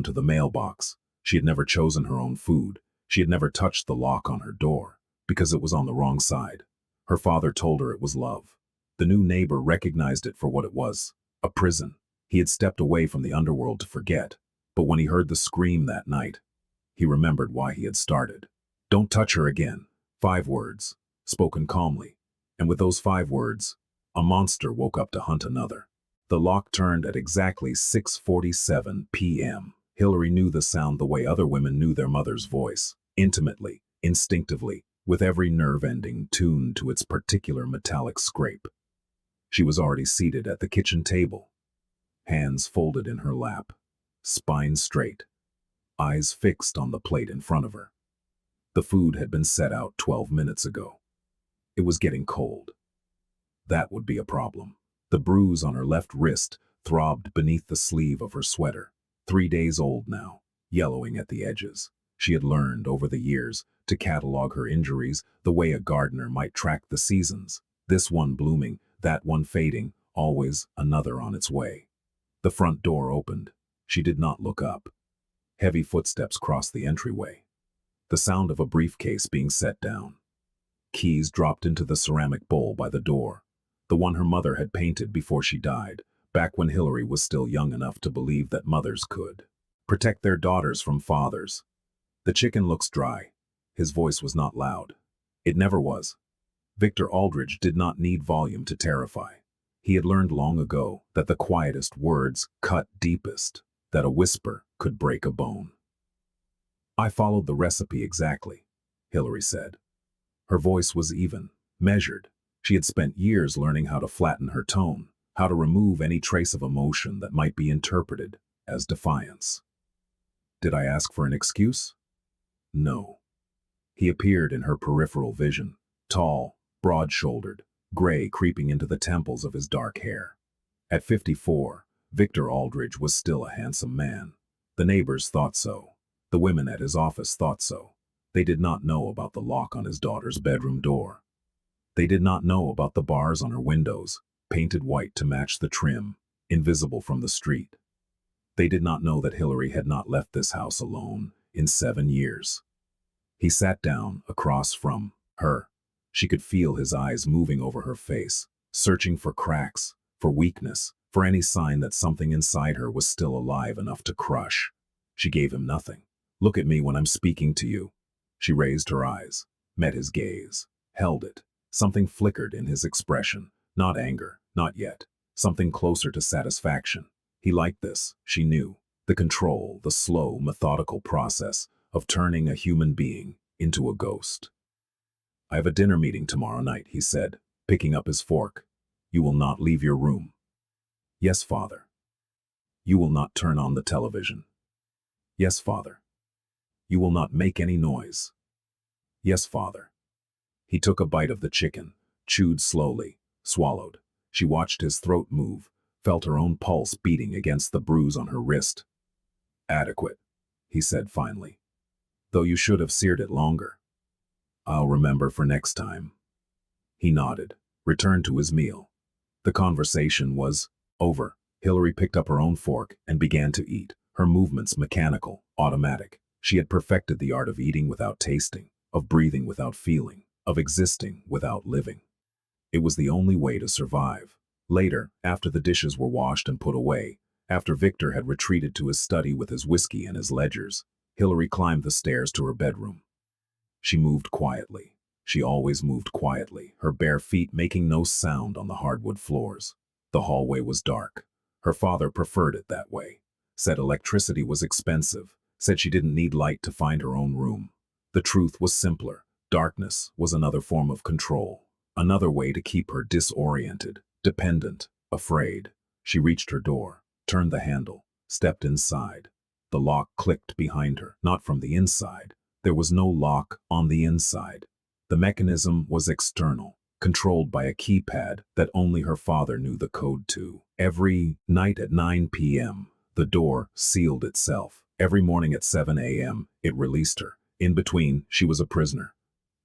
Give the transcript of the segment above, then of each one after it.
to the mailbox. She had never chosen her own food. She had never touched the lock on her door, because it was on the wrong side. Her father told her it was love. The new neighbor recognized it for what it was, a prison. He had stepped away from the underworld to forget, but when he heard the scream that night, he remembered why he had started. Don't touch her again. 5 words, spoken calmly. And with those 5 words, a monster woke up to hunt another. The lock turned at exactly 6:47 p.m. Hillary knew the sound the way other women knew their mother's voice, intimately, instinctively, with every nerve ending tuned to its particular metallic scrape. She was already seated at the kitchen table, hands folded in her lap, spine straight, eyes fixed on the plate in front of her. The food had been set out 12 minutes ago. It was getting cold. That would be a problem. The bruise on her left wrist throbbed beneath the sleeve of her sweater. 3 days old now, yellowing at the edges. She had learned over the years to catalog her injuries the way a gardener might track the seasons. This one blooming, that one fading, always another on its way. The front door opened. She did not look up. Heavy footsteps crossed the entryway. The sound of a briefcase being set down. Keys dropped into the ceramic bowl by the door, the one her mother had painted before she died, back when Hillary was still young enough to believe that mothers could protect their daughters from fathers. The chicken looks dry. His voice was not loud. It never was. Victor Aldridge did not need volume to terrify. He had learned long ago that the quietest words cut deepest, that a whisper could break a bone. I followed the recipe exactly, Hillary said. Her voice was even, measured. She had spent years learning how to flatten her tone, how to remove any trace of emotion that might be interpreted as defiance. Did I ask for an excuse? No. He appeared in her peripheral vision, tall, broad-shouldered, gray creeping into the temples of his dark hair. At 54, Victor Aldridge was still a handsome man. The neighbors thought so. The women at his office thought so. They did not know about the lock on his daughter's bedroom door. They did not know about the bars on her windows, painted white to match the trim, invisible from the street. They did not know that Hillary had not left this house alone in 7 years. He sat down across from her. She could feel his eyes moving over her face, searching for cracks, for weakness, for any sign that something inside her was still alive enough to crush. She gave him nothing. Look at me when I'm speaking to you. She raised her eyes, met his gaze, held it. Something flickered in his expression, not anger, not yet, something closer to satisfaction. He liked this, she knew, the control, the slow, methodical process of turning a human being into a ghost. I have a dinner meeting tomorrow night, he said, picking up his fork. You will not leave your room. Yes, Father. You will not turn on the television. Yes, Father. You will not make any noise. Yes, Father. He took a bite of the chicken, chewed slowly, swallowed. She watched his throat move, felt her own pulse beating against the bruise on her wrist. Adequate, he said finally. Though you should have seared it longer. I'll remember for next time. He nodded, returned to his meal. The conversation was over. Hillary picked up her own fork and began to eat, her movements mechanical, automatic. She had perfected the art of eating without tasting, of breathing without feeling, of existing without living. It was the only way to survive. Later, after the dishes were washed and put away, after Victor had retreated to his study with his whiskey and his ledgers, Hillary climbed the stairs to her bedroom. She moved quietly. She always moved quietly, her bare feet making no sound on the hardwood floors. The hallway was dark. Her father preferred it that way. Said electricity was expensive. Said she didn't need light to find her own room. The truth was simpler. Darkness was another form of control. Another way to keep her disoriented, dependent, afraid. She reached her door, turned the handle, stepped inside. The lock clicked behind her, not from the inside. There was no lock on the inside. The mechanism was external, controlled by a keypad that only her father knew the code to. Every night at 9 p.m., the door sealed itself. Every morning at 7 a.m., it released her. In between, she was a prisoner.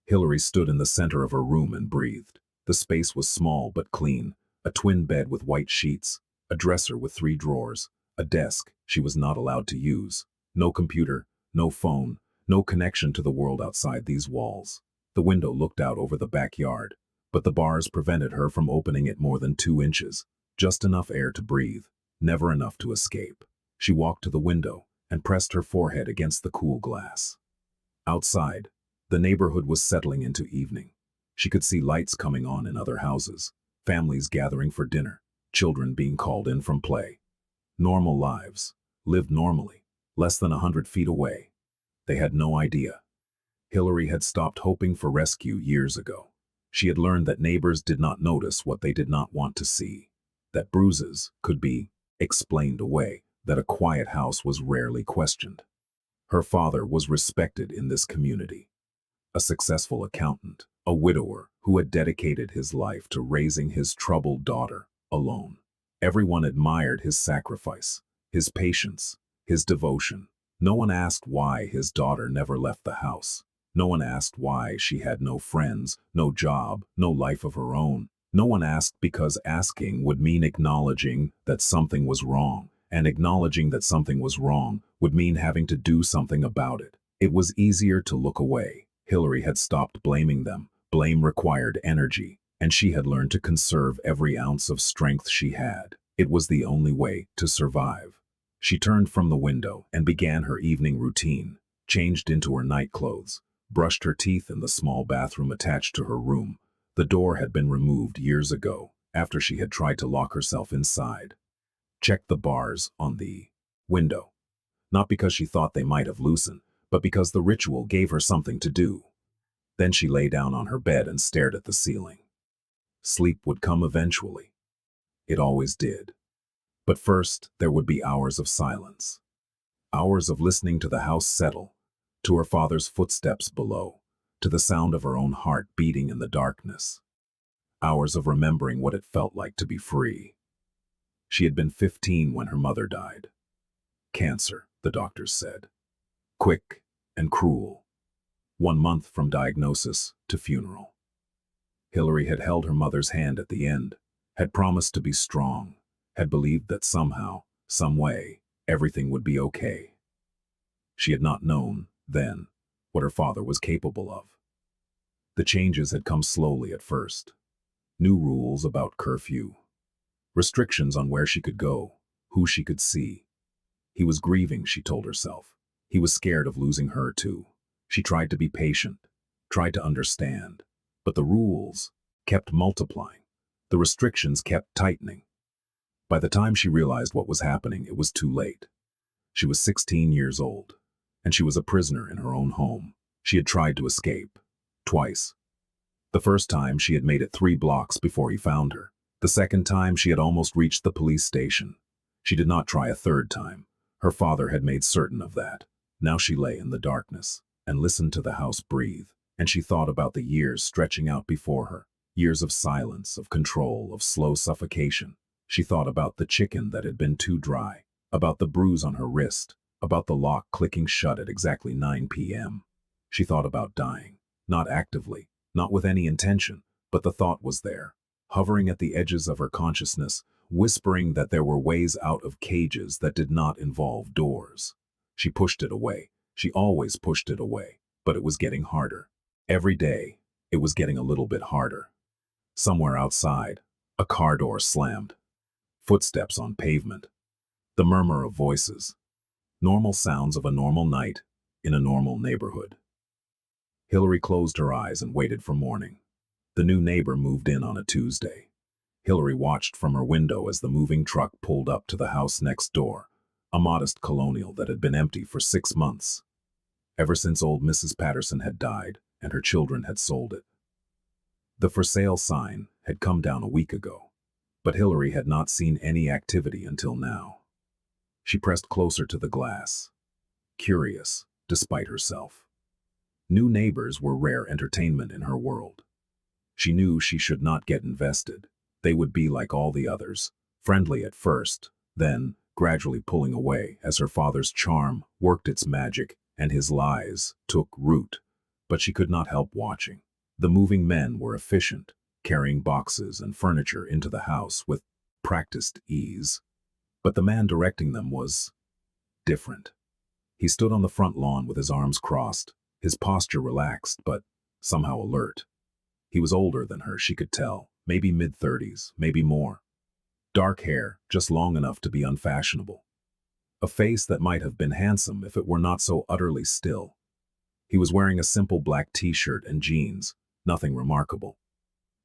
Hillary stood in the center of her room and breathed. The space was small but clean, a twin bed with white sheets, a dresser with 3 drawers, A desk she was not allowed to use. No computer, no phone, no connection to the world outside these walls. The window looked out over the backyard, but the bars prevented her from opening it more than 2 inches. Just enough air to breathe, never enough to escape. She walked to the window and pressed her forehead against the cool glass. Outside, the neighborhood was settling into evening. She could see lights coming on in other houses, families gathering for dinner, children being called in from play. Normal lives, lived normally, less than 100 feet away. They had no idea. Hillary had stopped hoping for rescue years ago. She had learned that neighbors did not notice what they did not want to see, that bruises could be explained away, that a quiet house was rarely questioned. Her father was respected in this community. A successful accountant, a widower who had dedicated his life to raising his troubled daughter alone. Everyone admired his sacrifice, his patience, his devotion. No one asked why his daughter never left the house. No one asked why she had no friends, no job, no life of her own. No one asked because asking would mean acknowledging that something was wrong, and acknowledging that something was wrong would mean having to do something about it. It was easier to look away. Hillary had stopped blaming them. Blame required energy, and she had learned to conserve every ounce of strength she had. It was the only way to survive. She turned from the window and began her evening routine, changed into her night clothes, brushed her teeth in the small bathroom attached to her room. The door had been removed years ago, after she had tried to lock herself inside. Checked the bars on the window, not because she thought they might have loosened, but because the ritual gave her something to do. Then she lay down on her bed and stared at the ceiling. Sleep would come eventually. It always did. But first, there would be hours of silence. Hours of listening to the house settle, to her father's footsteps below, to the sound of her own heart beating in the darkness. Hours of remembering what it felt like to be free. She had been 15 when her mother died. Cancer, the doctors said. Quick and cruel. 1 month from diagnosis to funeral. Hillary had held her mother's hand at the end, had promised to be strong, had believed that somehow, some way, everything would be okay. She had not known, then, what her father was capable of. The changes had come slowly at first. New rules about curfew. Restrictions on where she could go, who she could see. He was grieving, she told herself. He was scared of losing her too. She tried to be patient, tried to understand, but the rules kept multiplying. The restrictions kept tightening. By the time she realized what was happening, it was too late. She was 16 years old, and she was a prisoner in her own home. She had tried to escape, twice. The first time, she had made it 3 blocks before he found her. The second time, she had almost reached the police station. She did not try a third time. Her father had made certain of that. Now she lay in the darkness and listened to the house breathe, and she thought about the years stretching out before her. Years of silence, of control, of slow suffocation. She thought about the chicken that had been too dry, about the bruise on her wrist, about the lock clicking shut at exactly 9 p.m. She thought about dying, not actively, not with any intention, but the thought was there, hovering at the edges of her consciousness, whispering that there were ways out of cages that did not involve doors. She pushed it away. She always pushed it away, but it was getting harder. Every day, it was getting a little bit harder. Somewhere outside, a car door slammed. Footsteps on pavement. The murmur of voices. Normal sounds of a normal night in a normal neighborhood. Hillary closed her eyes and waited for morning. The new neighbor moved in on a Tuesday. Hillary watched from her window as the moving truck pulled up to the house next door, a modest colonial that had been empty for 6 months. Ever since old Mrs. Patterson had died and her children had sold it. The for sale sign had come down a week ago, but Hillary had not seen any activity until now. She pressed closer to the glass, curious, despite herself. New neighbors were rare entertainment in her world. She knew she should not get invested. They would be like all the others, friendly at first, then gradually pulling away as her father's charm worked its magic and his lies took root. But she could not help watching. The moving men were efficient, carrying boxes and furniture into the house with practiced ease. But the man directing them was different. He stood on the front lawn with his arms crossed, his posture relaxed, but somehow alert. He was older than her, she could tell, maybe mid-30s, maybe more. Dark hair, just long enough to be unfashionable. A face that might have been handsome if it were not so utterly still. He was wearing a simple black t-shirt and jeans, nothing remarkable.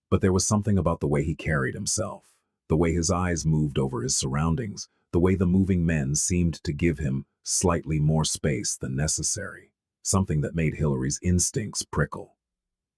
But there was something about the way he carried himself, the way his eyes moved over his surroundings, the way the moving men seemed to give him slightly more space than necessary, something that made Hillary's instincts prickle.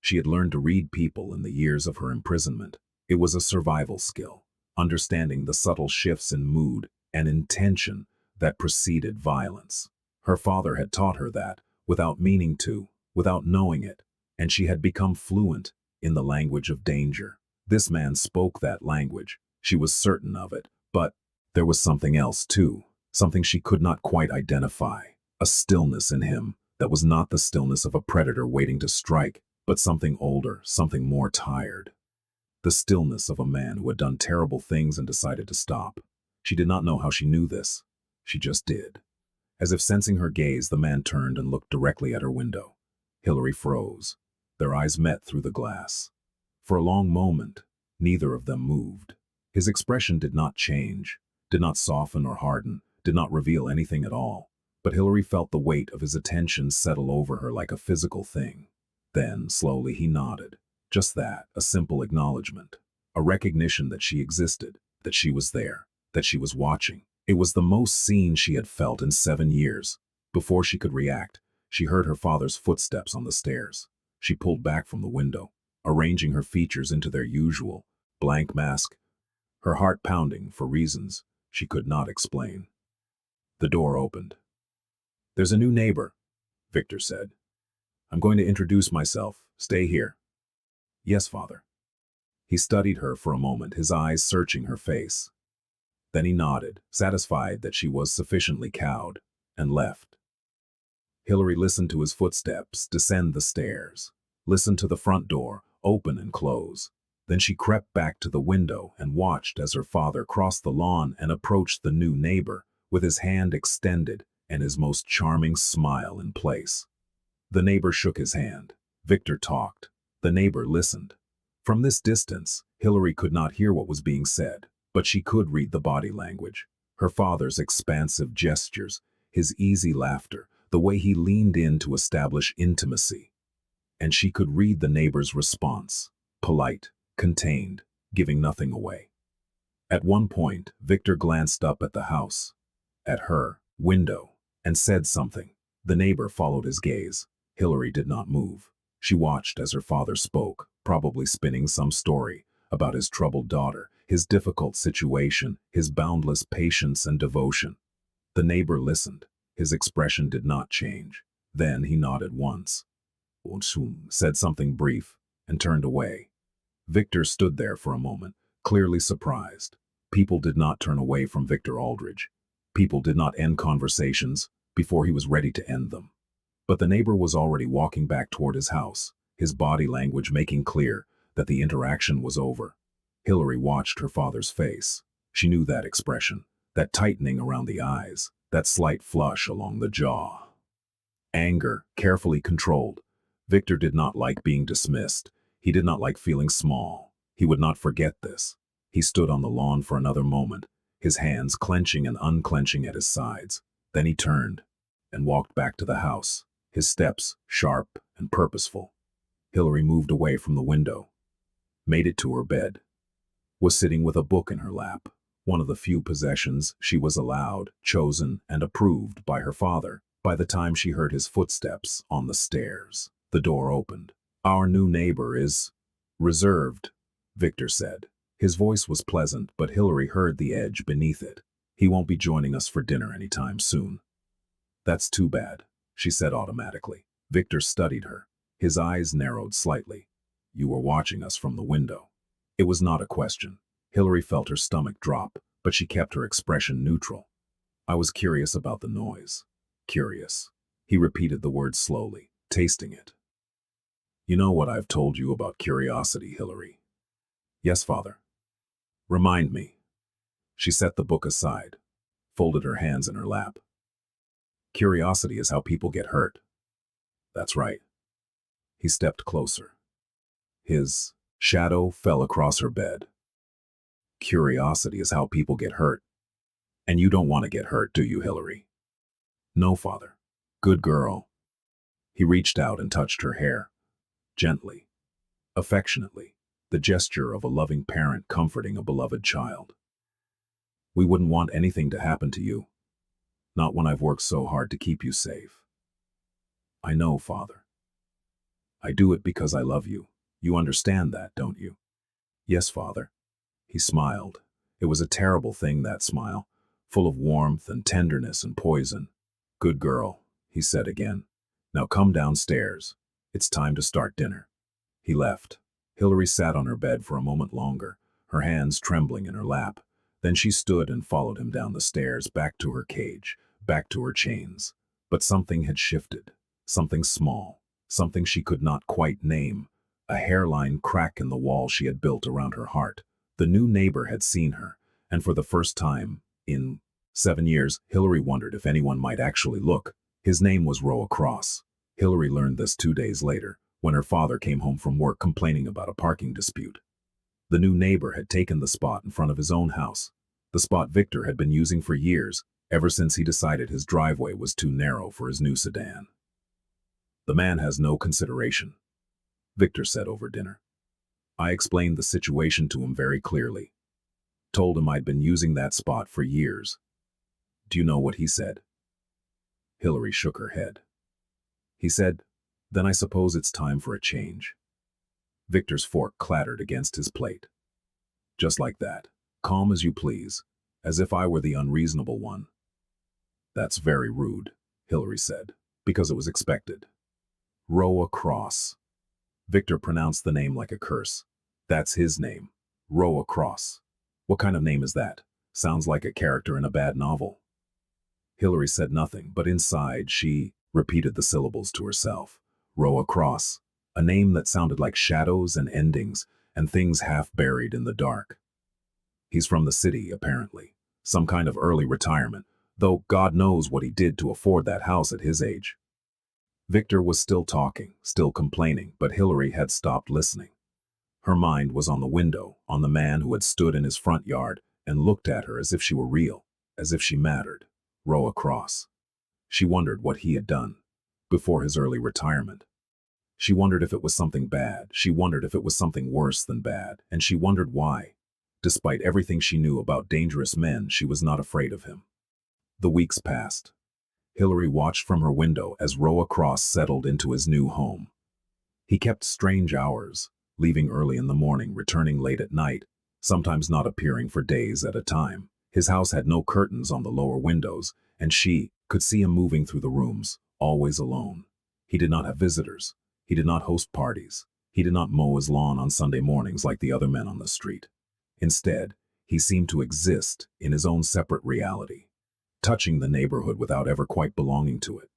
She had learned to read people in the years of her imprisonment. It was a survival skill, understanding the subtle shifts in mood and intention that preceded violence. Her father had taught her that, without meaning to, without knowing it, and she had become fluent in the language of danger. This man spoke that language. She was certain of it, but there was something else too, something she could not quite identify, a stillness in him that was not the stillness of a predator waiting to strike, but something older, something more tired. The stillness of a man who had done terrible things and decided to stop. She did not know how she knew this. She just did. As if sensing her gaze, the man turned and looked directly at her window. Hillary froze. Their eyes met through the glass. For a long moment, neither of them moved. His expression did not change, did not soften or harden, did not reveal anything at all. But Hillary felt the weight of his attention settle over her like a physical thing. Then, slowly, he nodded. Just that, a simple acknowledgement. A recognition that she existed, that she was there, that she was watching. It was the most seen she had felt in 7 years. Before she could react, she heard her father's footsteps on the stairs. She pulled back from the window, arranging her features into their usual blank mask, her heart pounding for reasons she could not explain. The door opened. "There's a new neighbor," Victor said. "I'm going to introduce myself. Stay here." "Yes, father." He studied her for a moment, his eyes searching her face. Then he nodded, satisfied that she was sufficiently cowed, and left. Hillary listened to his footsteps descend the stairs, listened to the front door open and close. Then she crept back to the window and watched as her father crossed the lawn and approached the new neighbor with his hand extended and his most charming smile in place. The neighbor shook his hand. Victor talked. The neighbor listened. From this distance, Hillary could not hear what was being said, but she could read the body language. Her father's expansive gestures, his easy laughter, the way he leaned in to establish intimacy. And she could read the neighbor's response, polite, contained, giving nothing away. At one point, Victor glanced up at the house, at her window, and said something. The neighbor followed his gaze. Hillary did not move. She watched as her father spoke, probably spinning some story about his troubled daughter, his difficult situation, his boundless patience and devotion. The neighbor listened. His expression did not change. Then he nodded once, said something brief, and turned away. Victor stood there for a moment, clearly surprised. People did not turn away from Victor Aldridge. People did not end conversations before he was ready to end them. But the neighbor was already walking back toward his house, his body language making clear that the interaction was over. Hillary watched her father's face. She knew that expression, that tightening around the eyes, that slight flush along the jaw. Anger, carefully controlled. Victor did not like being dismissed. He did not like feeling small. He would not forget this. He stood on the lawn for another moment, his hands clenching and unclenching at his sides. Then he turned and walked back to the house, his steps sharp and purposeful. Hillary moved away from the window, made it to her bed, was sitting with a book in her lap, one of the few possessions she was allowed, chosen, and approved by her father. By the time she heard his footsteps on the stairs, the door opened. "Our new neighbor is reserved," Victor said. His voice was pleasant, but Hillary heard the edge beneath it. "He won't be joining us for dinner anytime soon." "That's too bad," she said automatically. Victor studied her. His eyes narrowed slightly. "You were watching us from the window." It was not a question. Hillary felt her stomach drop, but she kept her expression neutral. "I was curious about the noise." "Curious." He repeated the word slowly, tasting it. "You know what I've told you about curiosity, Hillary?" "Yes, father." "Remind me." She set the book aside. folded her hands in her lap. Curiosity is how people get hurt. That's right. He stepped closer. His shadow fell across her bed. Curiosity is how people get hurt. And you don't want to get hurt, do you, Hillary? No, Father. Good girl. He reached out and touched her hair, gently, affectionately, the gesture of a loving parent comforting a beloved child. We wouldn't want anything to happen to you, not when I've worked so hard to keep you safe. I know, Father. I do it because I love you. You understand that, don't you? Yes, Father. He smiled. It was a terrible thing, that smile, full of warmth and tenderness and poison. Good girl, he said again. Now come downstairs. It's time to start dinner. He left. Hillary sat on her bed for a moment longer, her hands trembling in her lap. Then she stood and followed him down the stairs, back to her cage, back to her chains. But something had shifted. Something small. Something she could not quite name. A hairline crack in the wall she had built around her heart. The new neighbor had seen her, and for the first time in 7 years, Hillary wondered if anyone might actually look. His name was Roa Cross. Hillary learned this 2 days later, when her father came home from work complaining about a parking dispute. The new neighbor had taken the spot in front of his own house, the spot Victor had been using for years, ever since he decided his driveway was too narrow for his new sedan. The man has no consideration, Victor said over dinner. I explained the situation to him very clearly. Told him I'd been using that spot for years. Do you know what he said? Hillary shook her head. He said, then I suppose it's time for a change. Victor's fork clattered against his plate. Just like that, calm as you please, as if I were the unreasonable one. That's very rude, Hillary said, because it was expected. Roa Cross. Victor pronounced the name like a curse. That's his name, Roa Cross. What kind of name is that? Sounds like a character in a bad novel. Hillary said nothing, but inside she repeated the syllables to herself. Roa Cross, a name that sounded like shadows and endings and things half buried in the dark. He's from the city, apparently. Some kind of early retirement, though God knows what he did to afford that house at his age. Victor was still talking, still complaining, but Hillary had stopped listening. Her mind was on the window, on the man who had stood in his front yard and looked at her as if she were real, as if she mattered. Roa Cross. She wondered what he had done before his early retirement. She wondered if it was something bad. She wondered if it was something worse than bad, and she wondered why. Despite everything she knew about dangerous men, she was not afraid of him. The weeks passed. Hillary watched from her window as Roa Cross settled into his new home. He kept strange hours, leaving early in the morning, returning late at night, sometimes not appearing for days at a time. His house had no curtains on the lower windows, and she could see him moving through the rooms, always alone. He did not have visitors. He did not host parties. He did not mow his lawn on Sunday mornings like the other men on the street. Instead, he seemed to exist in his own separate reality, touching the neighborhood without ever quite belonging to it.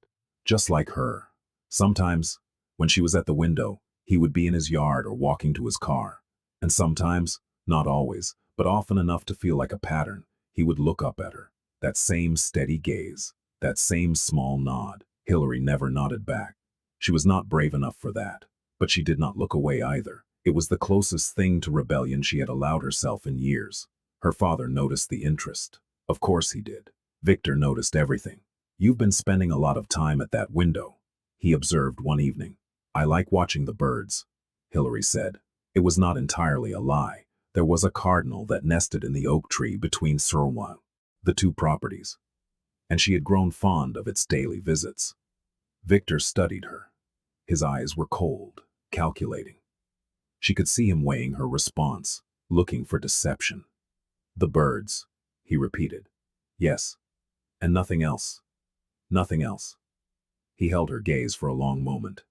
Just like her. Sometimes, when she was at the window, he would be in his yard or walking to his car. And sometimes, not always, but often enough to feel like a pattern, he would look up at her. That same steady gaze, that same small nod. Hillary never nodded back. She was not brave enough for that, but she did not look away either. It was the closest thing to rebellion she had allowed herself in years. Her father noticed the interest. Of course he did. Victor noticed everything. You've been spending a lot of time at that window, he observed one evening. I like watching the birds, Hillary said. It was not entirely a lie. There was a cardinal that nested in the oak tree between Surwa, the two properties, and she had grown fond of its daily visits. Victor studied her. His eyes were cold, calculating. She could see him weighing her response, looking for deception. The birds, he repeated. Yes, and nothing else. Nothing else. He held her gaze for a long moment.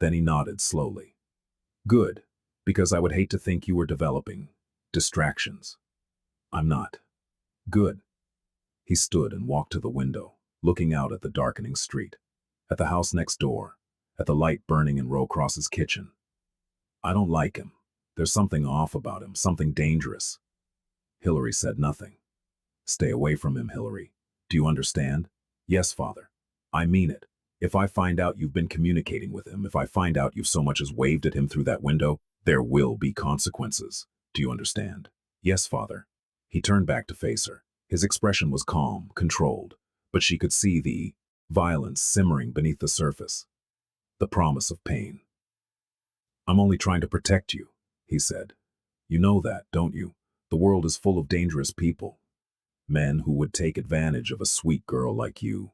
Then he nodded slowly. Good, because I would hate to think you were developing distractions. I'm not. Good. He stood and walked to the window, looking out at the darkening street, at the house next door, at the light burning in Roa Cross's kitchen. I don't like him. There's something off about him, something dangerous. Hillary said nothing. Stay away from him, Hillary. Do you understand? Yes, Father. I mean it. If I find out you've been communicating with him, if I find out you've so much as waved at him through that window, there will be consequences. Do you understand? Yes, Father. He turned back to face her. His expression was calm, controlled, but she could see the violence simmering beneath the surface, the promise of pain. I'm only trying to protect you, he said. You know that, don't you? The world is full of dangerous people, men who would take advantage of a sweet girl like you.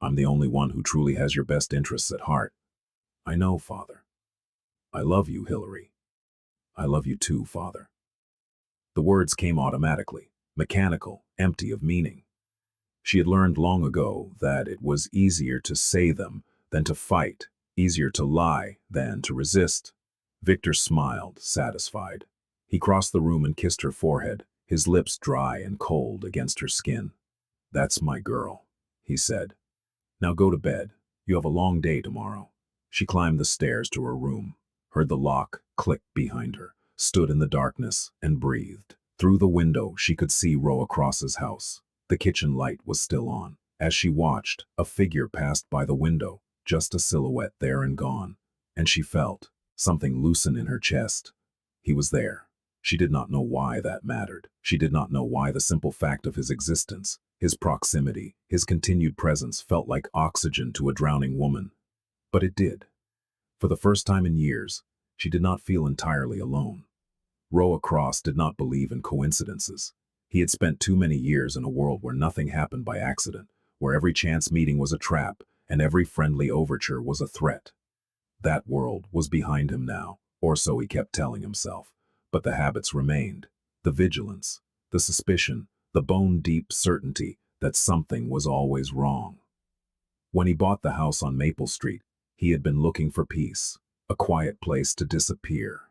I'm the only one who truly has your best interests at heart. I know, Father. I love you, Hillary. I love you too, Father. The words came automatically, mechanical, empty of meaning. She had learned long ago that it was easier to say them than to fight, easier to lie than to resist. Victor smiled, satisfied. He crossed the room and kissed her forehead, his lips dry and cold against her skin. That's my girl, he said. Now go to bed. You have a long day tomorrow. She climbed the stairs to her room, heard the lock click behind her, stood in the darkness, and breathed. Through the window, she could see Roa Cross's house. The kitchen light was still on. As she watched, a figure passed by the window, just a silhouette there and gone, and she felt something loosen in her chest. He was there. She did not know why that mattered. She did not know why the simple fact of his existence, his proximity, his continued presence felt like oxygen to a drowning woman. But it did. For the first time in years, she did not feel entirely alone. Roa Cross did not believe in coincidences. He had spent too many years in a world where nothing happened by accident, where every chance meeting was a trap and every friendly overture was a threat. That world was behind him now, or so he kept telling himself. But the habits remained. The vigilance, the suspicion, the bone-deep certainty that something was always wrong. When he bought the house on Maple Street, he had been looking for peace, a quiet place to disappear,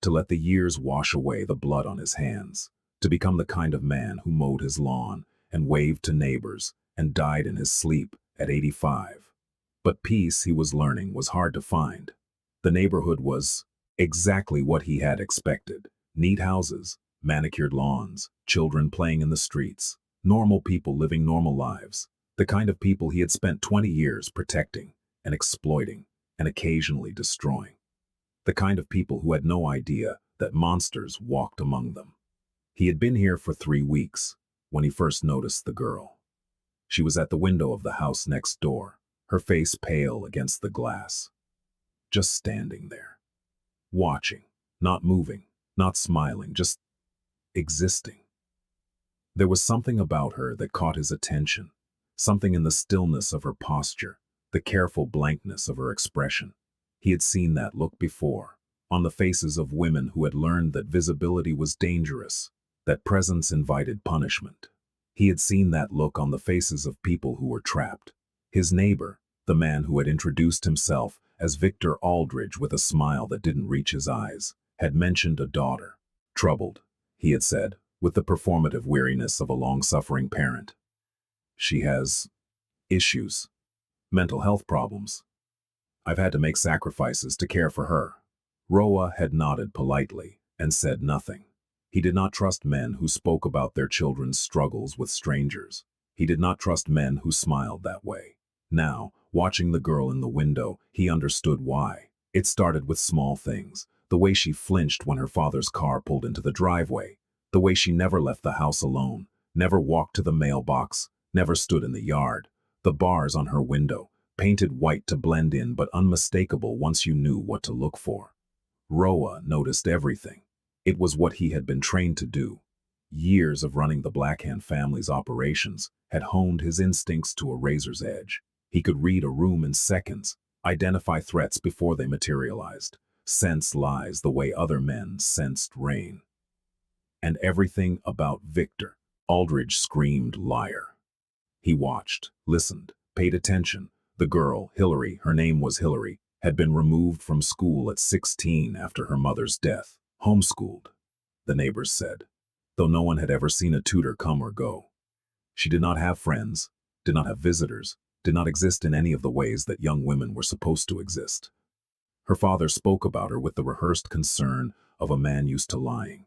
to let the years wash away the blood on his hands, to become the kind of man who mowed his lawn and waved to neighbors and died in his sleep at 85. But peace, he was learning, was hard to find. The neighborhood was exactly what he had expected. Neat houses, manicured lawns, children playing in the streets, normal people living normal lives, the kind of people he had spent 20 years protecting and exploiting and occasionally destroying. The kind of people who had no idea that monsters walked among them. He had been here for 3 weeks when he first noticed the girl. She was at the window of the house next door, her face pale against the glass, just standing there, watching, not moving, not smiling, just existing. There was something about her that caught his attention, something in the stillness of her posture, the careful blankness of her expression. He had seen that look before, on the faces of women who had learned that visibility was dangerous, that presence invited punishment. He had seen that look on the faces of people who were trapped. His neighbor, the man who had introduced himself as Victor Aldridge with a smile that didn't reach his eyes, had mentioned a daughter. Troubled, he had said, with the performative weariness of a long-suffering parent. She has issues, mental health problems. I've had to make sacrifices to care for her. Roa had nodded politely and said nothing. He did not trust men who spoke about their children's struggles with strangers. He did not trust men who smiled that way. Now, watching the girl in the window, he understood why. It started with small things. The way she flinched when her father's car pulled into the driveway. The way she never left the house alone, never walked to the mailbox, never stood in the yard. The bars on her window, painted white to blend in but unmistakable once you knew what to look for. Roa noticed everything. It was what he had been trained to do. Years of running the Blackhand family's operations had honed his instincts to a razor's edge. He could read a room in seconds, identify threats before they materialized, sense lies the way other men sensed rain. And everything about Victor Aldridge screamed liar. He watched, listened, paid attention. The girl, Hillary, her name was Hillary, had been removed from school at 16 after her mother's death. Homeschooled, the neighbors said, though no one had ever seen a tutor come or go. She did not have friends, did not have visitors, did not exist in any of the ways that young women were supposed to exist. Her father spoke about her with the rehearsed concern of a man used to lying.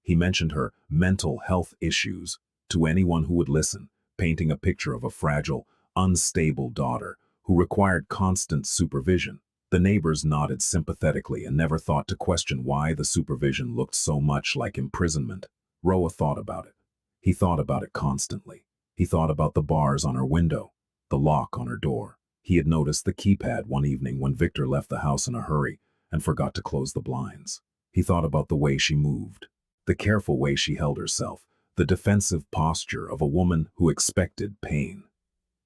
He mentioned her mental health issues to anyone who would listen, painting a picture of a fragile, unstable daughter who required constant supervision. The neighbors nodded sympathetically and never thought to question why the supervision looked so much like imprisonment. Roa thought about it. He thought about it constantly. He thought about the bars on her window, the lock on her door. He had noticed the keypad one evening when Victor left the house in a hurry and forgot to close the blinds. He thought about the way she moved, the careful way she held herself, the defensive posture of a woman who expected pain.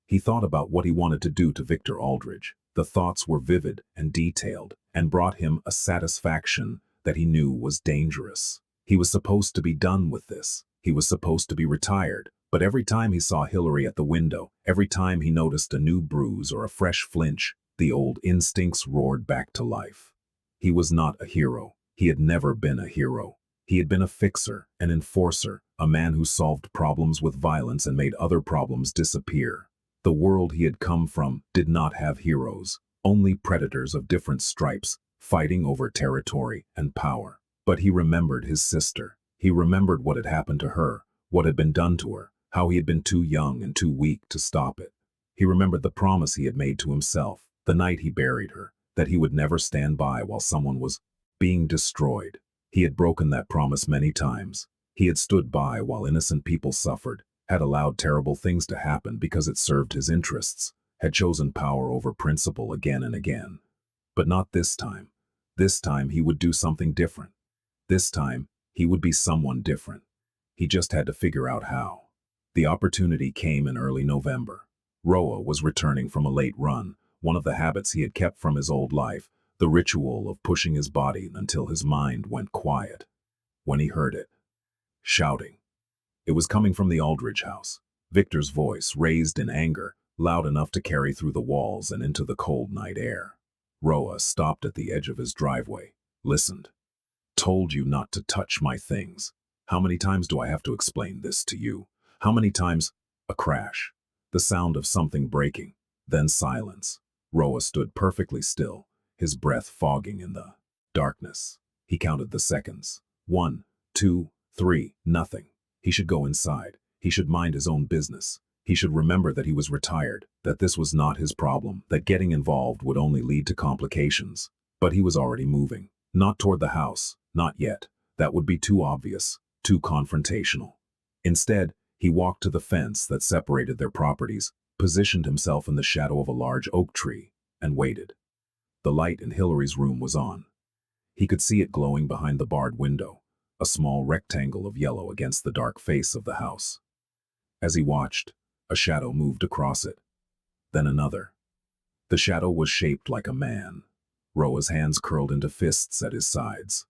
He thought about what he wanted to do to Victor Aldridge. The thoughts were vivid and detailed and brought him a satisfaction that he knew was dangerous. He was supposed to be done with this. He was supposed to be retired. But every time he saw Hillary at the window, every time he noticed a new bruise or a fresh flinch, the old instincts roared back to life. He was not a hero. He had never been a hero. He had been a fixer, an enforcer, a man who solved problems with violence and made other problems disappear. The world he had come from did not have heroes, only predators of different stripes, fighting over territory and power. But he remembered his sister. He remembered what had happened to her, what had been done to her, how he had been too young and too weak to stop it. He remembered the promise he had made to himself, the night he buried her, that he would never stand by while someone was being destroyed. He had broken that promise many times. He had stood by while innocent people suffered, had allowed terrible things to happen because it served his interests, had chosen power over principle again and again. But not this time. This time he would do something different. This time he would be someone different. He just had to figure out how. The opportunity came in early November. Roa was returning from a late run, one of the habits he had kept from his old life, the ritual of pushing his body until his mind went quiet. When he heard it, shouting. It was coming from the Aldridge house. Victor's voice, raised in anger, loud enough to carry through the walls and into the cold night air. Roa stopped at the edge of his driveway, listened. Told you not to touch my things. How many times do I have to explain this to you? How many times? A crash. The sound of something breaking. Then silence. Roa stood perfectly still, his breath fogging in the darkness. He counted the seconds. 1, 2, 3, nothing. He should go inside. He should mind his own business. He should remember that he was retired, that this was not his problem, that getting involved would only lead to complications. But he was already moving. Not toward the house. Not yet. That would be too obvious, too confrontational. Instead, he walked to the fence that separated their properties, positioned himself in the shadow of a large oak tree, and waited. The light in Hillary's room was on. He could see it glowing behind the barred window, a small rectangle of yellow against the dark face of the house. As he watched, a shadow moved across it. Then another. The shadow was shaped like a man. Roa's hands curled into fists at his sides.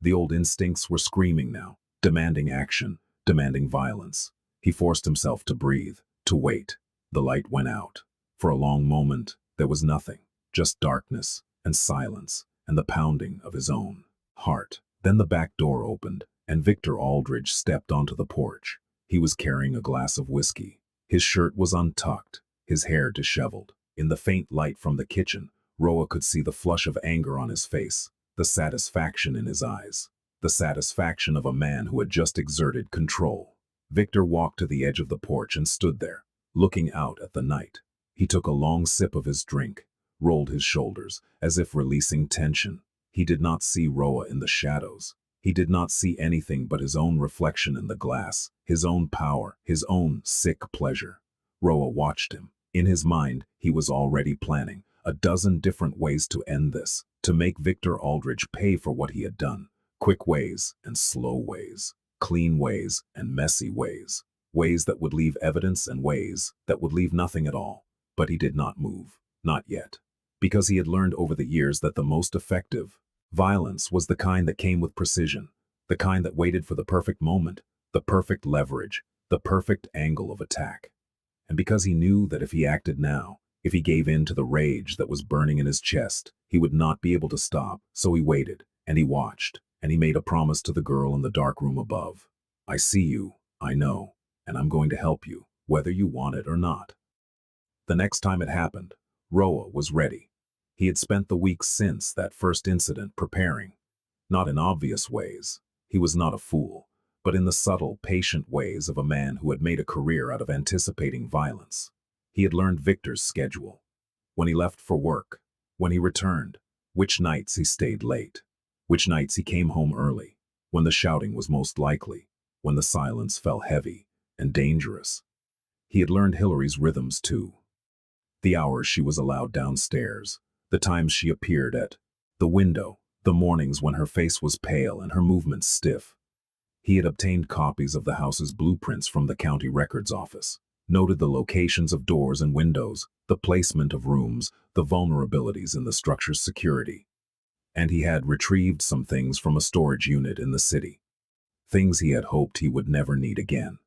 The old instincts were screaming now, demanding action, demanding violence. He forced himself to breathe, to wait. The light went out. For a long moment, there was nothing, just darkness and silence and the pounding of his own heart. Then the back door opened, and Victor Aldridge stepped onto the porch. He was carrying a glass of whiskey. His shirt was untucked, his hair disheveled. In the faint light from the kitchen, Roa could see the flush of anger on his face, the satisfaction in his eyes, the satisfaction of a man who had just exerted control. Victor walked to the edge of the porch and stood there, looking out at the night. He took a long sip of his drink, rolled his shoulders, as if releasing tension. He did not see Roa in the shadows. He did not see anything but his own reflection in the glass, his own power, his own sick pleasure. Roa watched him. In his mind, he was already planning a dozen different ways to end this, to make Victor Aldridge pay for what he had done. Quick ways and slow ways, clean ways and messy ways, ways that would leave evidence and ways that would leave nothing at all. But he did not move, not yet, because he had learned over the years that the most effective violence was the kind that came with precision, the kind that waited for the perfect moment, the perfect leverage, the perfect angle of attack. And because he knew that if he acted now, if he gave in to the rage that was burning in his chest, he would not be able to stop, so he waited, and he watched, and he made a promise to the girl in the dark room above. I see you, I know, and I'm going to help you, whether you want it or not. The next time it happened, Roa was ready. He had spent the weeks since that first incident preparing. Not in obvious ways. He was not a fool. but in the subtle, patient ways of a man who had made a career out of anticipating violence. He had learned Victor's schedule. When he left for work, when he returned, which nights he stayed late, which nights he came home early, when the shouting was most likely, when the silence fell heavy and dangerous. He had learned Hillary's rhythms too. The hours she was allowed downstairs, the times she appeared at the window, the mornings when her face was pale and her movements stiff. He had obtained copies of the house's blueprints from the county records office, noted the locations of doors and windows, the placement of rooms, the vulnerabilities in the structure's security. And he had retrieved some things from a storage unit in the city. Things he had hoped he would never need again.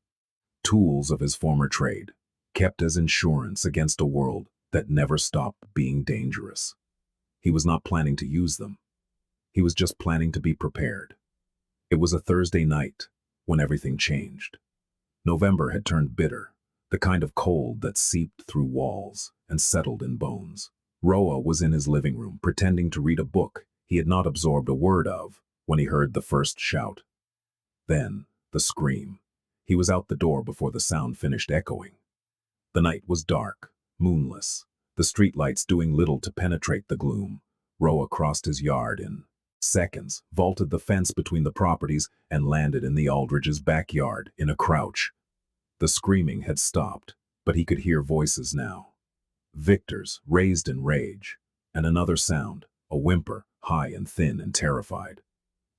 Tools of his former trade, kept as insurance against a world that never stopped being dangerous. He was not planning to use them. He was just planning to be prepared. It was a Thursday night when everything changed. November had turned bitter, the kind of cold that seeped through walls and settled in bones. Roa was in his living room pretending to read a book he had not absorbed a word of when he heard the first shout. Then, the scream. He was out the door before the sound finished echoing. The night was dark, moonless, the streetlights doing little to penetrate the gloom. Roa crossed his yard in seconds, vaulted the fence between the properties, and landed in the Aldridge's backyard in a crouch. The screaming had stopped, but he could hear voices now. Victor's, raised in rage, and another sound, a whimper, high and thin and terrified.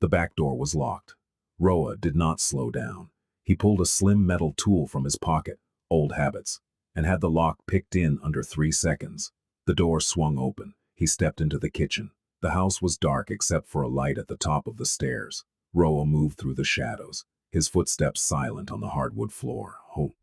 The back door was locked. Roa did not slow down. He pulled a slim metal tool from his pocket, old habits, and had the lock picked in under 3 seconds. The door swung open. He stepped into the kitchen. The house was dark except for a light at the top of the stairs. Roa moved through the shadows, his footsteps silent on the hardwood floor. Oh.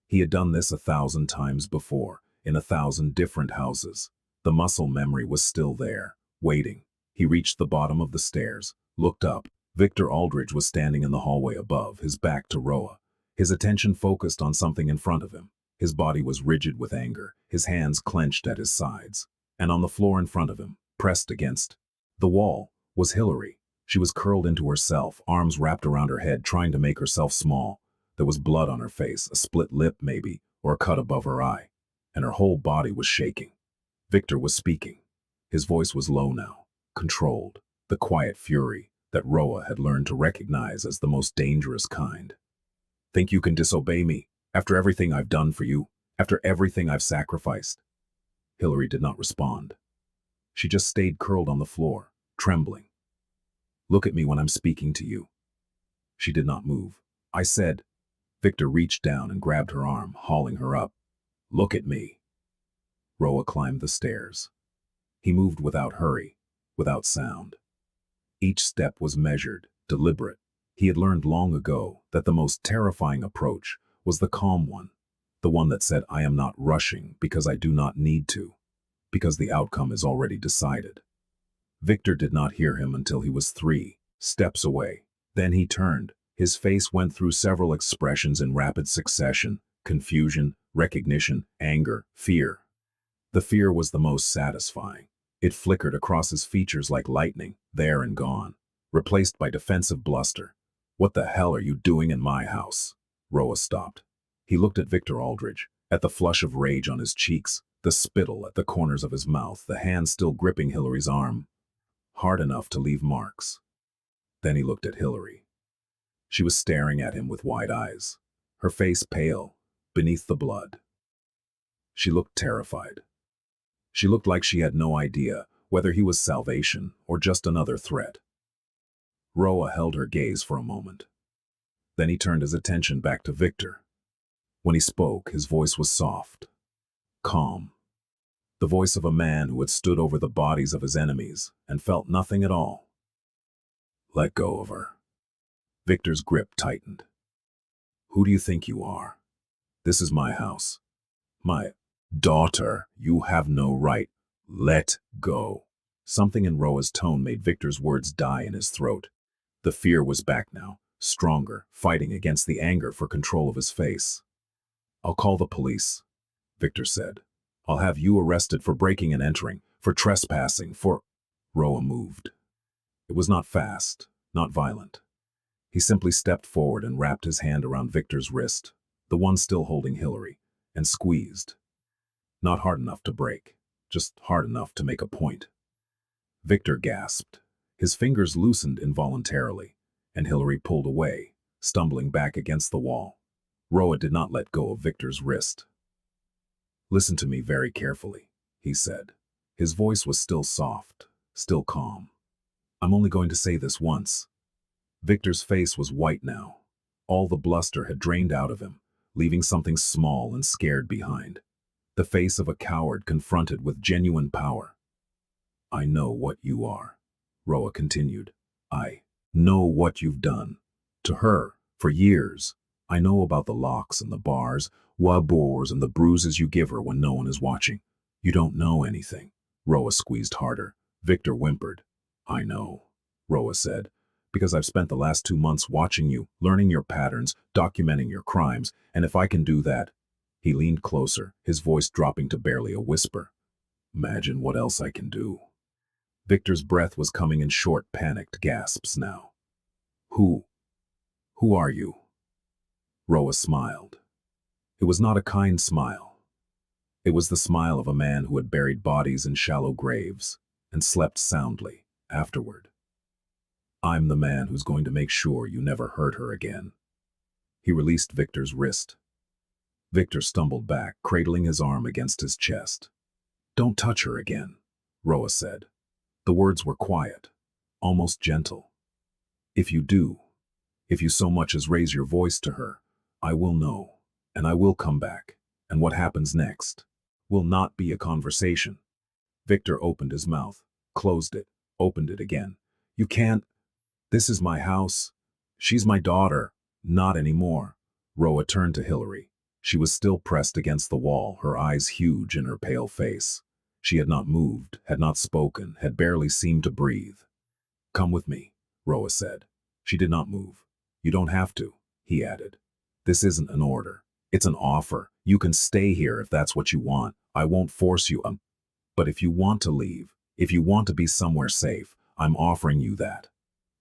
He had done this 1,000 times before, in 1,000 different houses. The muscle memory was still there, waiting. He reached the bottom of the stairs, looked up. Victor Aldridge was standing in the hallway above, his back to Roa, his attention focused on something in front of him. His body was rigid with anger, his hands clenched at his sides. And on the floor in front of him, pressed against the wall, was Hillary. She was curled into herself, arms wrapped around her head, trying to make herself small. There was blood on her face, a split lip maybe, or a cut above her eye, and her whole body was shaking. Victor was speaking. His voice was low now, controlled, the quiet fury that Roa had learned to recognize as the most dangerous kind. Think you can disobey me, after everything I've done for you, after everything I've sacrificed? Hillary did not respond. She just stayed curled on the floor, trembling. Look at me when I'm speaking to you. She did not move. I said. Victor reached down and grabbed her arm, hauling her up. Look at me. Roa climbed the stairs. He moved without hurry, without sound. Each step was measured, deliberate. He had learned long ago that the most terrifying approach was the calm one, the one that said, I am not rushing because I do not need to, because the outcome is already decided. Victor did not hear him until he was 3 steps away. Then he turned. His face went through several expressions in rapid succession: confusion, recognition, anger, fear. The fear was the most satisfying. It flickered across his features like lightning, there and gone, replaced by defensive bluster. What the hell are you doing in my house? Roa stopped. He looked at Victor Aldridge, at the flush of rage on his cheeks, the spittle at the corners of his mouth, the hand still gripping Hillary's arm, hard enough to leave marks. Then he looked at Hillary. She was staring at him with wide eyes, her face pale, beneath the blood. She looked terrified. She looked like she had no idea whether he was salvation or just another threat. Roa held her gaze for a moment. Then he turned his attention back to Victor. When he spoke, his voice was soft, calm. The voice of a man who had stood over the bodies of his enemies and felt nothing at all. Let go of her. Victor's grip tightened. Who do you think you are? This is my house. My daughter, you have no right. Let go. Something in Roa's tone made Victor's words die in his throat. The fear was back now, stronger, fighting against the anger for control of his face. I'll call the police, Victor said. I'll have you arrested for breaking and entering, for trespassing, for... Roa moved. It was not fast, not violent. He simply stepped forward and wrapped his hand around Victor's wrist, the one still holding Hillary, and squeezed. Not hard enough to break, just hard enough to make a point. Victor gasped. His fingers loosened involuntarily, and Hillary pulled away, stumbling back against the wall. Roa did not let go of Victor's wrist. "Listen to me very carefully," he said. His voice was still soft, still calm. "I'm only going to say this once." Victor's face was white now. All the bluster had drained out of him, leaving something small and scared behind. The face of a coward confronted with genuine power. "I know what you are," Roa continued. "I know what you've done. To her, for years. I know about the locks and the bars, wabors and the bruises you give her when no one is watching. You don't know anything." Roa squeezed harder. Victor whimpered. "I know," Roa said, "because I've spent the last 2 months watching you, learning your patterns, documenting your crimes, and if I can do that—" He leaned closer, his voice dropping to barely a whisper. "Imagine what else I can do." Victor's breath was coming in short, panicked gasps now. Who are you?" Roa smiled. It was not a kind smile. It was the smile of a man who had buried bodies in shallow graves and slept soundly afterward. "I'm the man who's going to make sure you never hurt her again." He released Victor's wrist. Victor stumbled back, cradling his arm against his chest. "Don't touch her again," Roa said. The words were quiet, almost gentle. "If you do, if you so much as raise your voice to her, I will know, and I will come back, and what happens next will not be a conversation." Victor opened his mouth, closed it, opened it again. "You can't. This is my house. She's my daughter." "Not anymore." Roa turned to Hillary. She was still pressed against the wall, her eyes huge in her pale face. She had not moved, had not spoken, had barely seemed to breathe. "Come with me," Roa said. She did not move. "You don't have to," he added. "This isn't an order. It's an offer. You can stay here if that's what you want. I won't force you. But if you want to leave, if you want to be somewhere safe, I'm offering you that."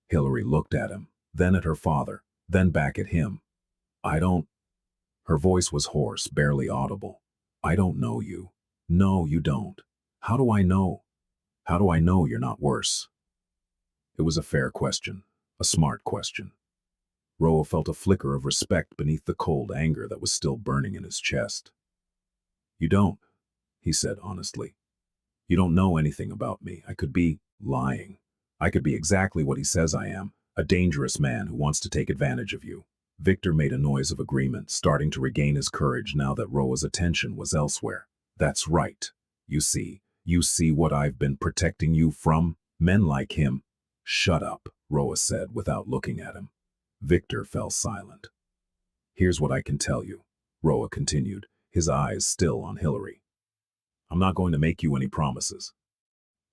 Hillary looked at him, then at her father, then back at him. "I don't—" Her voice was hoarse, barely audible. "I don't know you. No, you don't. How do I know? How do I know you're not worse?" It was a fair question, a smart question. Roa felt a flicker of respect beneath the cold anger that was still burning in his chest. "You don't," he said honestly. "You don't know anything about me. I could be lying. I could be exactly what he says I am, a dangerous man who wants to take advantage of you." Victor made a noise of agreement, starting to regain his courage now that Roa's attention was elsewhere. "That's right. You see what I've been protecting you from? Men like him." "Shut up," Roa said without looking at him. Victor fell silent. "Here's what I can tell you," Roa continued, his eyes still on Hillary. "I'm not going to make you any promises.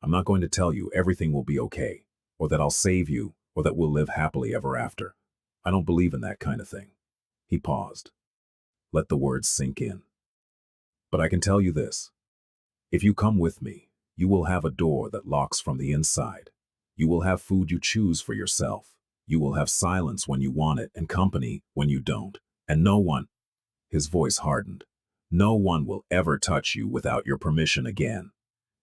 I'm not going to tell you everything will be okay, or that I'll save you, or that we'll live happily ever after. I don't believe in that kind of thing." He paused. Let the words sink in. "But I can tell you this. If you come with me, you will have a door that locks from the inside. You will have food you choose for yourself. You will have silence when you want it and company when you don't. And no one—" His voice hardened. "No one will ever touch you without your permission again."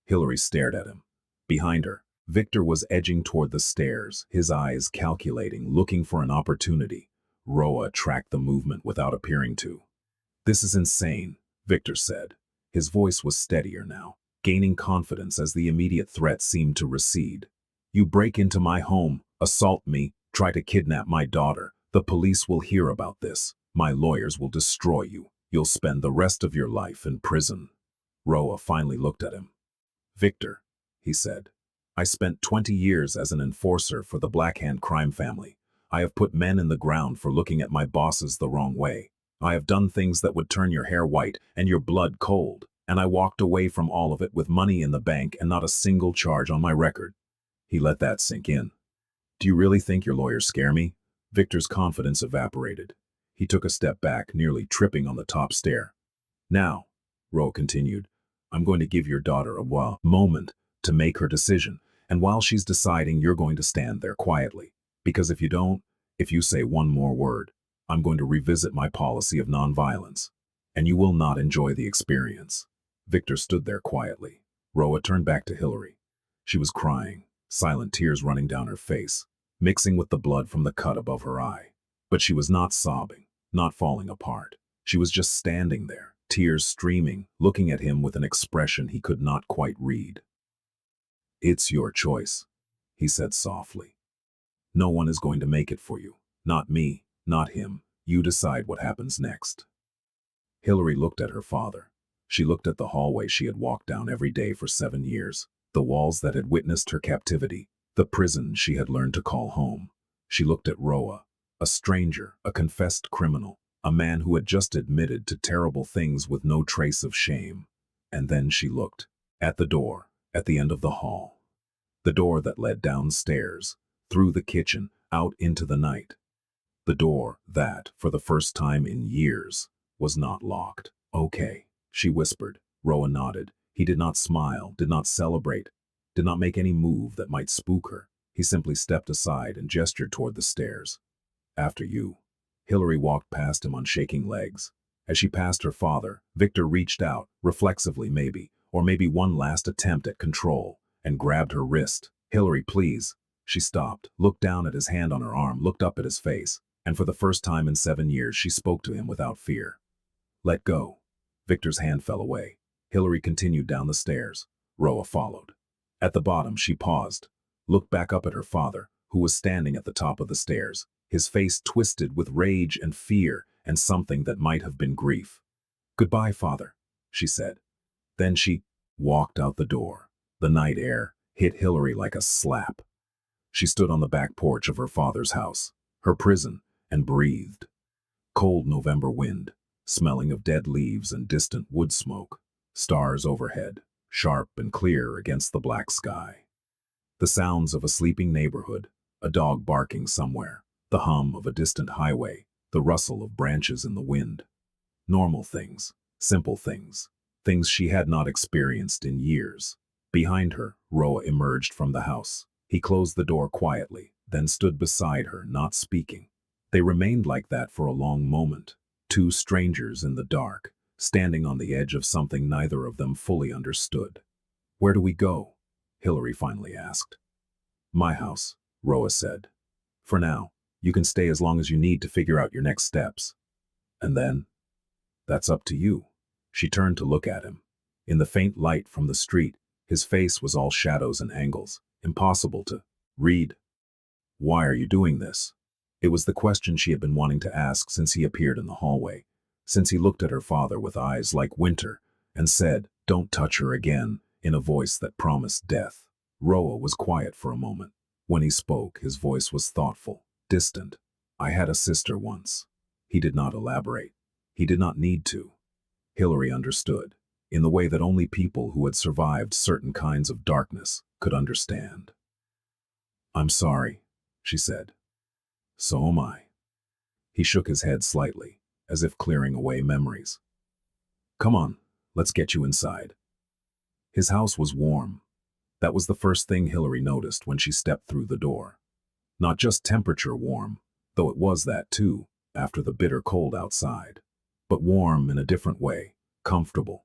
Hillary stared at him. Behind her, Victor was edging toward the stairs, his eyes calculating, looking for an opportunity. Roa tracked the movement without appearing to. "This is insane," Victor said. His voice was steadier now, gaining confidence as the immediate threat seemed to recede. "You break into my home, assault me, try to kidnap my daughter. The police will hear about this. My lawyers will destroy you. You'll spend the rest of your life in prison." Roa finally looked at him. "Victor," he said, "I spent 20 years as an enforcer for the Black Hand crime family. I have put men in the ground for looking at my bosses the wrong way. I have done things that would turn your hair white and your blood cold, and I walked away from all of it with money in the bank and not a single charge on my record." He let that sink in. "Do you really think your lawyers scare me?" Victor's confidence evaporated. He took a step back, nearly tripping on the top stair. "Now," Roe continued, "I'm going to give your daughter a moment to make her decision, and while she's deciding, you're going to stand there quietly. Because if you don't, If you say one more word, I'm going to revisit my policy of nonviolence, and you will not enjoy the experience." Victor stood there quietly. Roa turned back to Hillary. She was crying, silent tears running down her face, mixing with the blood from the cut above her eye. But she was not sobbing, not falling apart. She was just standing there, tears streaming, looking at him with an expression he could not quite read. "It's your choice," he said softly. "No one is going to make it for you. Not me, not him. You decide what happens next." Hillary looked at her father. She looked at the hallway she had walked down every day for 7 years, the walls that had witnessed her captivity, the prison she had learned to call home. She looked at Roa, a stranger, a confessed criminal, a man who had just admitted to terrible things with no trace of shame. And then she looked at the door, at the end of the hall. The door that led downstairs, through the kitchen, out into the night. The door that, for the first time in years, was not locked. "Okay," she whispered. Roa nodded. He did not smile, did not celebrate, did not make any move that might spook her. He simply stepped aside and gestured toward the stairs. "After you." Hillary walked past him on shaking legs. As she passed her father, Victor reached out, reflexively maybe, or maybe one last attempt at control, and grabbed her wrist. "Hillary, please." She stopped, looked down at his hand on her arm, looked up at his face, and for the first time in 7 years she spoke to him without fear. "Let go." Victor's hand fell away. Hillary continued down the stairs. Roa followed. At the bottom she paused, looked back up at her father, who was standing at the top of the stairs, his face twisted with rage and fear and something that might have been grief. "Goodbye, father," she said. Then she walked out the door. The night air hit Hillary like a slap. She stood on the back porch of her father's house, her prison, and breathed. Cold November wind, smelling of dead leaves and distant wood smoke, stars overhead, sharp and clear against the black sky. The sounds of a sleeping neighborhood, a dog barking somewhere, the hum of a distant highway, the rustle of branches in the wind. Normal things, simple things, things she had not experienced in years. Behind her, Roa emerged from the house. He closed the door quietly, then stood beside her, not speaking. They remained like that for a long moment, two strangers in the dark, standing on the edge of something neither of them fully understood. "Where do we go?" Hillary finally asked. "My house," Roa said. "For now, you can stay as long as you need to figure out your next steps. And then, that's up to you." She turned to look at him. In the faint light from the street, his face was all shadows and angles, impossible to read. "Why are you doing this?" It was the question she had been wanting to ask since he appeared in the hallway, since he looked at her father with eyes like winter and said, "Don't touch her again," in a voice that promised death. Roa was quiet for a moment. When he spoke, his voice was thoughtful, distant. "I had a sister once." He did not elaborate. He did not need to. Hillary understood, in the way that only people who had survived certain kinds of darkness could understand. "I'm sorry," she said. "So am I." He shook his head slightly, as if clearing away memories. "Come on, let's get you inside." His house was warm. That was the first thing Hillary noticed when she stepped through the door. Not just temperature warm, though it was that too, after the bitter cold outside, but warm in a different way, comfortable.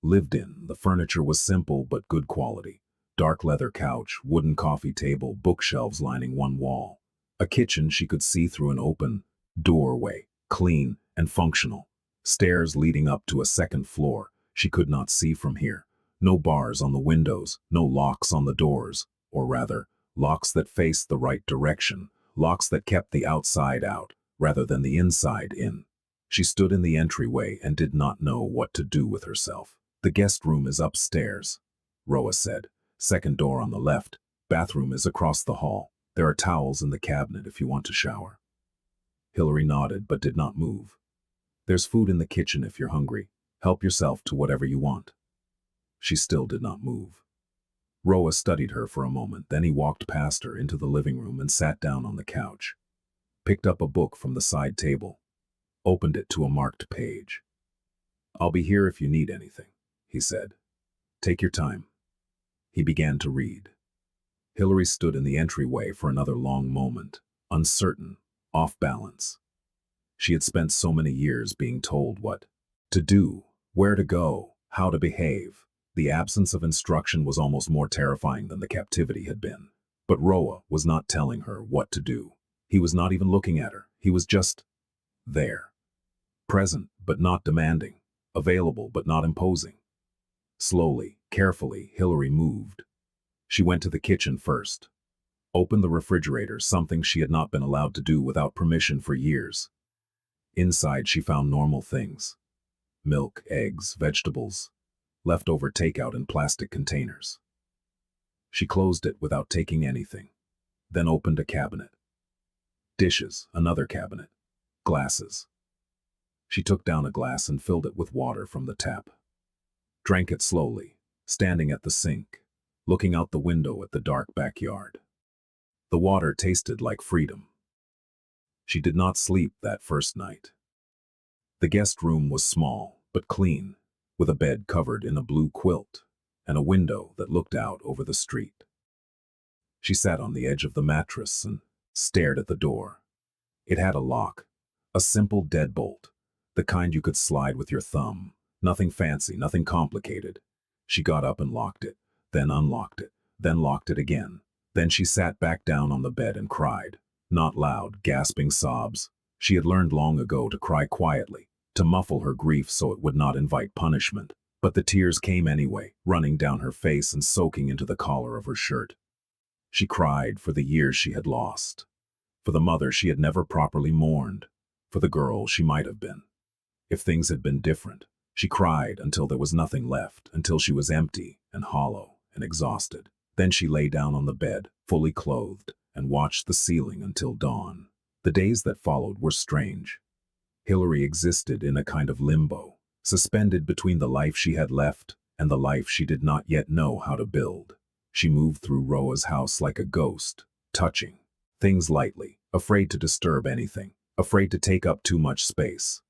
Lived in, the furniture was simple but good quality. Dark leather couch, wooden coffee table, bookshelves lining one wall. A kitchen she could see through an open doorway, clean and functional. Stairs leading up to a second floor she could not see from here. No bars on the windows, no locks on the doors, or rather, locks that faced the right direction, locks that kept the outside out, rather than the inside in. She stood in the entryway and did not know what to do with herself. "The guest room is upstairs," Roa said. "Second door on the left. Bathroom is across the hall. There are towels in the cabinet if you want to shower." Hillary nodded but did not move. "There's food in the kitchen if you're hungry. Help yourself to whatever you want." She still did not move. Roa studied her for a moment, then he walked past her into the living room and sat down on the couch. Picked up a book from the side table. Opened it to a marked page. "I'll be here if you need anything," he said. "Take your time." He began to read. Hillary stood in the entryway for another long moment, uncertain, off balance. She had spent so many years being told what to do, where to go, how to behave. The absence of instruction was almost more terrifying than the captivity had been. But Roa was not telling her what to do. He was not even looking at her. He was just there. Present, but not demanding. Available, but not imposing. Slowly, carefully, Hillary moved. She went to the kitchen first. Opened the refrigerator, something she had not been allowed to do without permission for years. Inside, she found normal things. Milk, eggs, vegetables, leftover takeout in plastic containers. She closed it without taking anything, then opened a cabinet. Dishes, another cabinet, glasses. She took down a glass and filled it with water from the tap. Drank it slowly, standing at the sink, looking out the window at the dark backyard. The water tasted like freedom. She did not sleep that first night. The guest room was small, but clean, with a bed covered in a blue quilt and a window that looked out over the street. She sat on the edge of the mattress and stared at the door. It had a lock, a simple deadbolt, the kind you could slide with your thumb. Nothing fancy, nothing complicated. She got up and locked it, then unlocked it, then locked it again. Then she sat back down on the bed and cried. Not loud, gasping sobs. She had learned long ago to cry quietly, to muffle her grief so it would not invite punishment. But the tears came anyway, running down her face and soaking into the collar of her shirt. She cried for the years she had lost, for the mother she had never properly mourned, for the girl she might have been. If things had been different, she cried until there was nothing left, until she was empty and hollow and exhausted. Then she lay down on the bed, fully clothed, and watched the ceiling until dawn. The days that followed were strange. Hillary existed in a kind of limbo, suspended between the life she had left and the life she did not yet know how to build. She moved through Roa's house like a ghost, touching things lightly, afraid to disturb anything, afraid to take up too much space.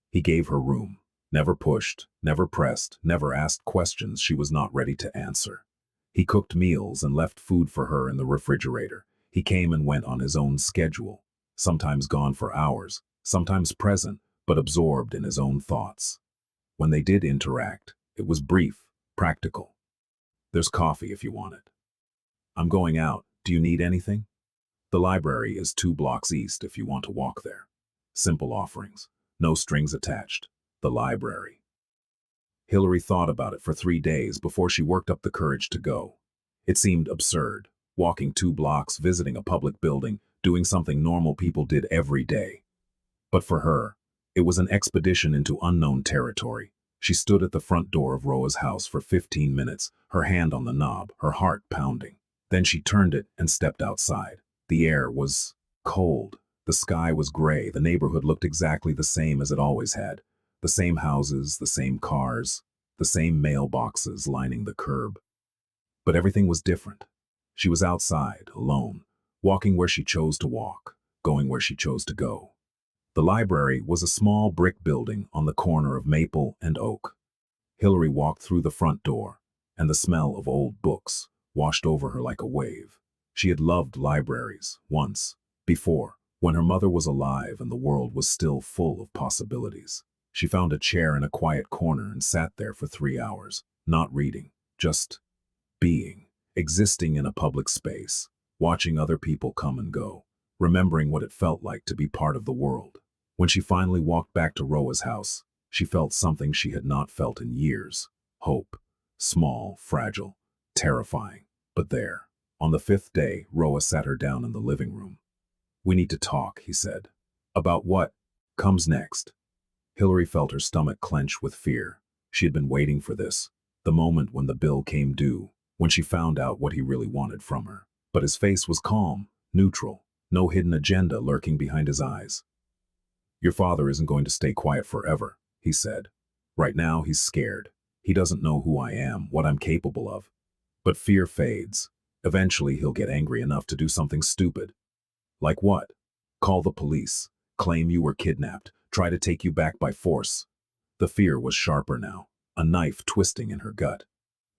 He gave her room, never pushed, never pressed, never asked questions she was not ready to answer. He cooked meals and left food for her in the refrigerator. He came and went on his own schedule, sometimes gone for hours, sometimes present, but absorbed in his own thoughts. When they did interact, it was brief, practical. There's coffee if you want it. I'm going out. Do you need anything? The library is 2 blocks east if you want to walk there. Simple offerings, no strings attached. The library. Hillary thought about it for 3 days before she worked up the courage to go. It seemed absurd, walking 2 blocks, visiting a public building, doing something normal people did every day. But for her, it was an expedition into unknown territory. She stood at the front door of Roa's house for 15 minutes, her hand on the knob, her heart pounding. Then she turned it and stepped outside. The air was cold. The sky was gray. The neighborhood looked exactly the same as it always had. The same houses, the same cars, the same mailboxes lining the curb. But everything was different. She was outside, alone, walking where she chose to walk, going where she chose to go. The library was a small brick building on the corner of Maple and Oak. Hillary walked through the front door, and the smell of old books washed over her like a wave. She had loved libraries once, before, when her mother was alive and the world was still full of possibilities. She found a chair in a quiet corner and sat there for 3 hours, not reading, just being, existing in a public space, watching other people come and go, remembering what it felt like to be part of the world. When she finally walked back to Roa's house, she felt something she had not felt in years. Hope. Small, fragile, terrifying, but there. On the 5th day, Roa sat her down in the living room. "We need to talk," he said. "About what comes next?" Hillary felt her stomach clench with fear. She had been waiting for this, the moment when the bill came due, when she found out what he really wanted from her. But his face was calm, neutral, no hidden agenda lurking behind his eyes. "Your father isn't going to stay quiet forever," he said. "Right now, he's scared. He doesn't know who I am, what I'm capable of. But fear fades. Eventually, he'll get angry enough to do something stupid." "Like what?" "Call the police, claim you were kidnapped, try to take you back by force." The fear was sharper now, a knife twisting in her gut.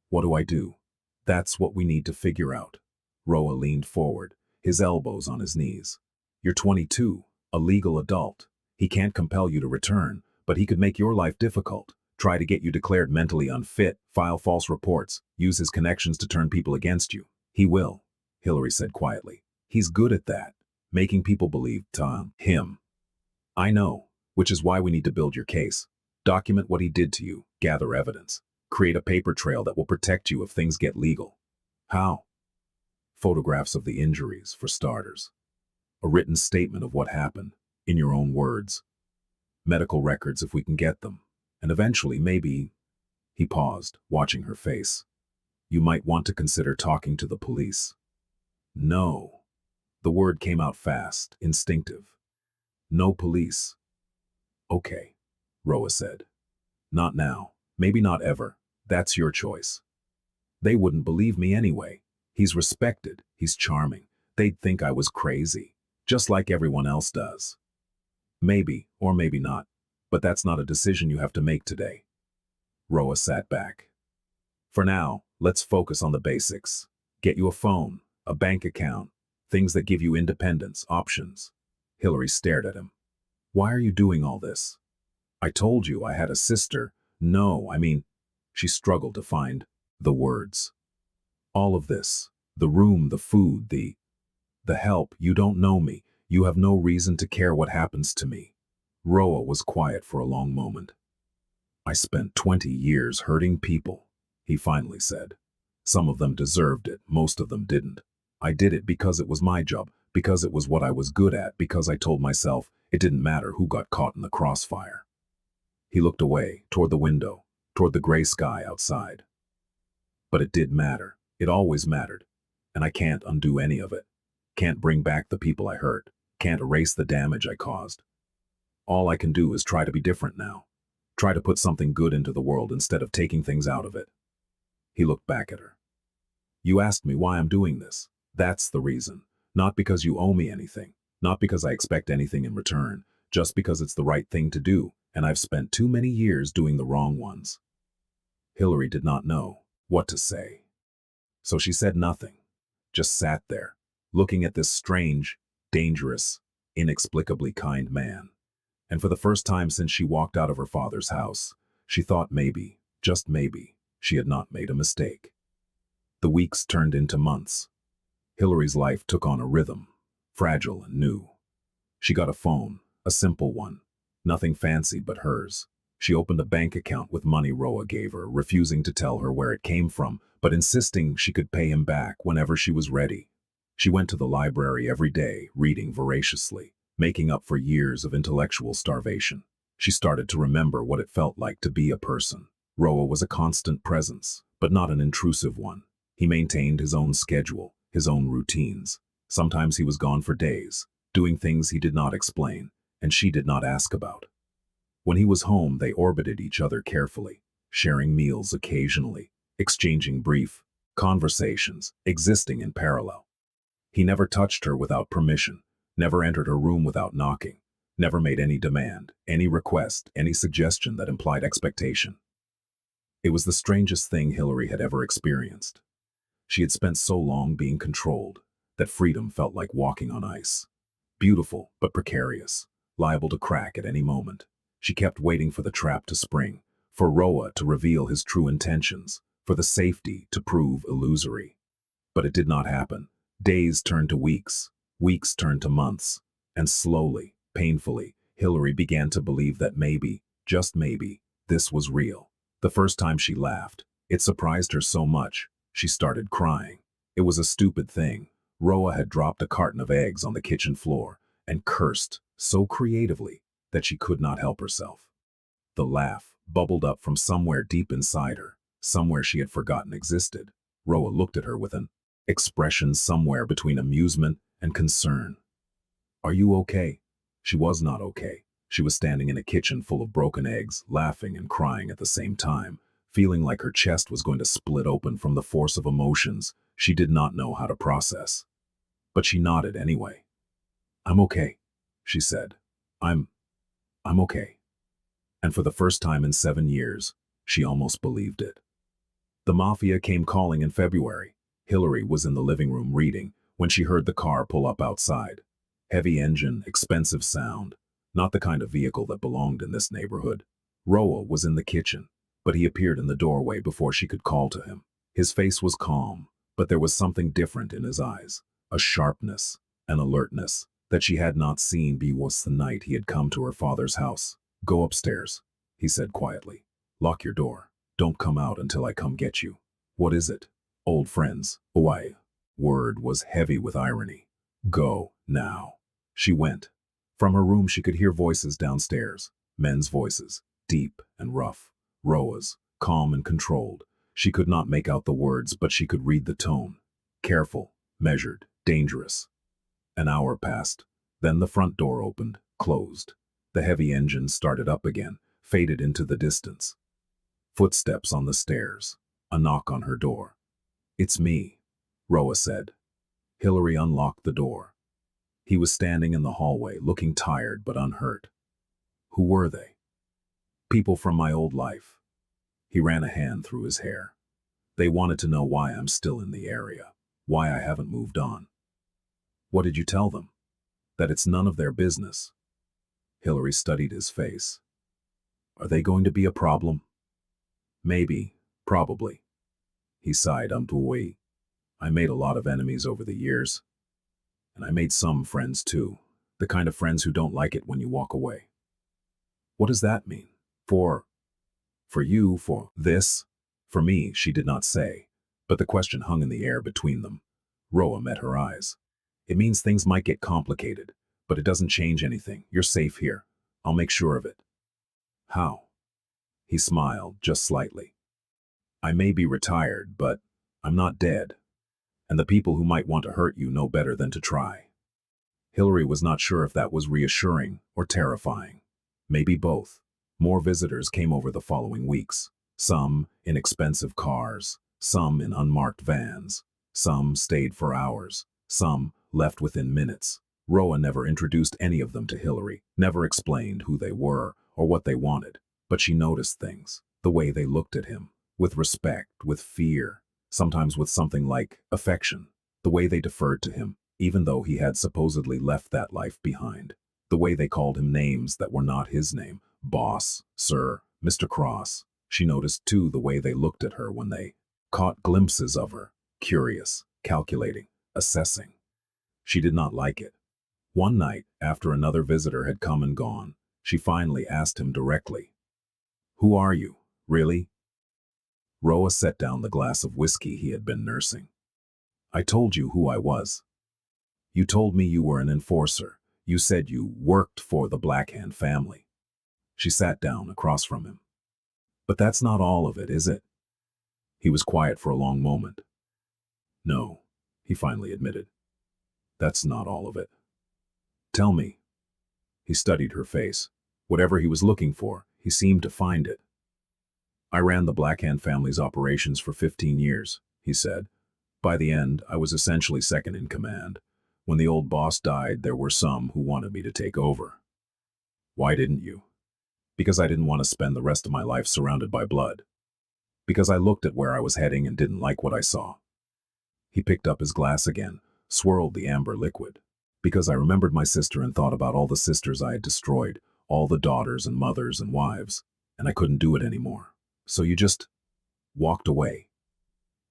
"What do I do?" "That's what we need to figure out." Roa leaned forward, his elbows on his knees. You're 22, a legal adult. He can't compel you to return, but he could make your life difficult. Try to get you declared mentally unfit, file false reports, use his connections to turn people against you. He will, Hillary said quietly. He's good at that, making people believe him. I know, which is why we need to build your case. Document what he did to you, gather evidence, create a paper trail that will protect you if things get legal. How? Photographs of the injuries, for starters. A written statement of what happened, in your own words. Medical records if we can get them. And eventually, maybe... He paused, watching her face. You might want to consider talking to the police. No. The word came out fast, instinctive. No police. Okay, Roa said. Not now. Maybe not ever. That's your choice. They wouldn't believe me anyway. He's respected. He's charming. They'd think I was crazy, just like everyone else does. Maybe, or maybe not. But that's not a decision you have to make today. Roa sat back. For now, let's focus on the basics. Get you a phone, a bank account, things that give you independence, options. Hillary stared at him. Why are you doing all this? I told you I had a sister. No, I mean, she struggled to find the words. All of this, the room, the food, the help, you don't know me. You have no reason to care what happens to me. Roa was quiet for a long moment. I spent 20 years hurting people, he finally said. Some of them deserved it, most of them didn't. I did it because it was my job, because it was what I was good at, because I told myself it didn't matter who got caught in the crossfire. He looked away, toward the window, toward the gray sky outside. But it did matter. It always mattered. And I can't undo any of it. Can't bring back the people I hurt. Can't erase the damage I caused. All I can do is try to be different now. Try to put something good into the world instead of taking things out of it. He looked back at her. You asked me why I'm doing this. That's the reason. Not because you owe me anything. Not because I expect anything in return. Just because it's the right thing to do, and I've spent too many years doing the wrong ones. Hillary did not know what to say. So she said nothing. Just sat there, looking at this strange, dangerous, inexplicably kind man. And for the first time since she walked out of her father's house, she thought maybe, just maybe, she had not made a mistake. The weeks turned into months. Hillary's life took on a rhythm, fragile and new. She got a phone, a simple one, nothing fancy but hers. She opened a bank account with money Roa gave her, refusing to tell her where it came from, but insisting she could pay him back whenever she was ready. She went to the library every day, reading voraciously, making up for years of intellectual starvation. She started to remember what it felt like to be a person. Roa was a constant presence, but not an intrusive one. He maintained his own schedule, his own routines. Sometimes he was gone for days, doing things he did not explain, and she did not ask about. When he was home, they orbited each other carefully, sharing meals occasionally, exchanging brief conversations, existing in parallel. He never touched her without permission, never entered her room without knocking, never made any demand, any request, any suggestion that implied expectation. It was the strangest thing Hillary had ever experienced. She had spent so long being controlled that freedom felt like walking on ice. Beautiful, but precarious, liable to crack at any moment. She kept waiting for the trap to spring, for Roa to reveal his true intentions, for the safety to prove illusory. But it did not happen. Days turned to weeks, weeks turned to months, and slowly, painfully, Hillary began to believe that maybe, just maybe, this was real. The first time she laughed, it surprised her so much, she started crying. It was a stupid thing. Roa had dropped a carton of eggs on the kitchen floor and cursed so creatively that she could not help herself. The laugh bubbled up from somewhere deep inside her, somewhere she had forgotten existed. Roa looked at her with an expression somewhere between amusement and concern. Are you okay? She was not okay. She was standing in a kitchen full of broken eggs, laughing and crying at the same time, feeling like her chest was going to split open from the force of emotions she did not know how to process. But she nodded anyway. I'm okay, she said. I'm okay. And for the first time in 7 years, she almost believed it. The Mafia came calling in February. Hillary was in the living room reading when she heard the car pull up outside. Heavy engine, expensive sound, not the kind of vehicle that belonged in this neighborhood. Roa was in the kitchen, but he appeared in the doorway before she could call to him. His face was calm, but there was something different in his eyes, a sharpness, an alertness that she had not seen before the night he had come to her father's house. Go upstairs, he said quietly. Lock your door. Don't come out until I come get you. What is it? Old friends. Why? Word was heavy with irony. Go, now. She went. From her room she could hear voices downstairs, men's voices, deep and rough. Roa's, calm and controlled. She could not make out the words, but she could read the tone. Careful, measured, dangerous. An hour passed. Then the front door opened, closed. The heavy engine started up again, faded into the distance. Footsteps on the stairs. A knock on her door. It's me, Roa said. Hillary unlocked the door. He was standing in the hallway, looking tired but unhurt. Who were they? People from my old life. He ran a hand through his hair. They wanted to know why I'm still in the area, why I haven't moved on. What did you tell them? That it's none of their business. Hillary studied his face. Are they going to be a problem? Maybe, probably. He sighed umptily. I made a lot of enemies over the years. And I made some friends too, the kind of friends who don't like it when you walk away. What does that mean? For you, for this? For me, she did not say, but the question hung in the air between them. Roa met her eyes. It means things might get complicated, but it doesn't change anything. You're safe here. I'll make sure of it. How? He smiled, just slightly. I may be retired, but I'm not dead. And the people who might want to hurt you know better than to try. Hillary was not sure if that was reassuring or terrifying. Maybe both. More visitors came over the following weeks. Some in expensive cars, some in unmarked vans. Some stayed for hours, some left within minutes. Roa never introduced any of them to Hillary, never explained who they were or what they wanted. But she noticed things, the way they looked at him, with respect, with fear, sometimes with something like affection, the way they deferred to him, even though he had supposedly left that life behind, the way they called him names that were not his name, boss, sir, Mr. Cross. She noticed too the way they looked at her when they caught glimpses of her, curious, calculating, assessing. She did not like it. One night, after another visitor had come and gone, she finally asked him directly, Who are you, really? Roa set down the glass of whiskey he had been nursing. I told you who I was. You told me you were an enforcer. You said you worked for the Blackhand family. She sat down across from him. But that's not all of it, is it? He was quiet for a long moment. No, he finally admitted. That's not all of it. Tell me. He studied her face. Whatever he was looking for, he seemed to find it. I ran the Blackhand family's operations for 15 years, he said. By the end, I was essentially second in command. When the old boss died, there were some who wanted me to take over. Why didn't you? Because I didn't want to spend the rest of my life surrounded by blood. Because I looked at where I was heading and didn't like what I saw. He picked up his glass again, swirled the amber liquid. Because I remembered my sister and thought about all the sisters I had destroyed, all the daughters and mothers and wives, and I couldn't do it anymore. So you just walked away.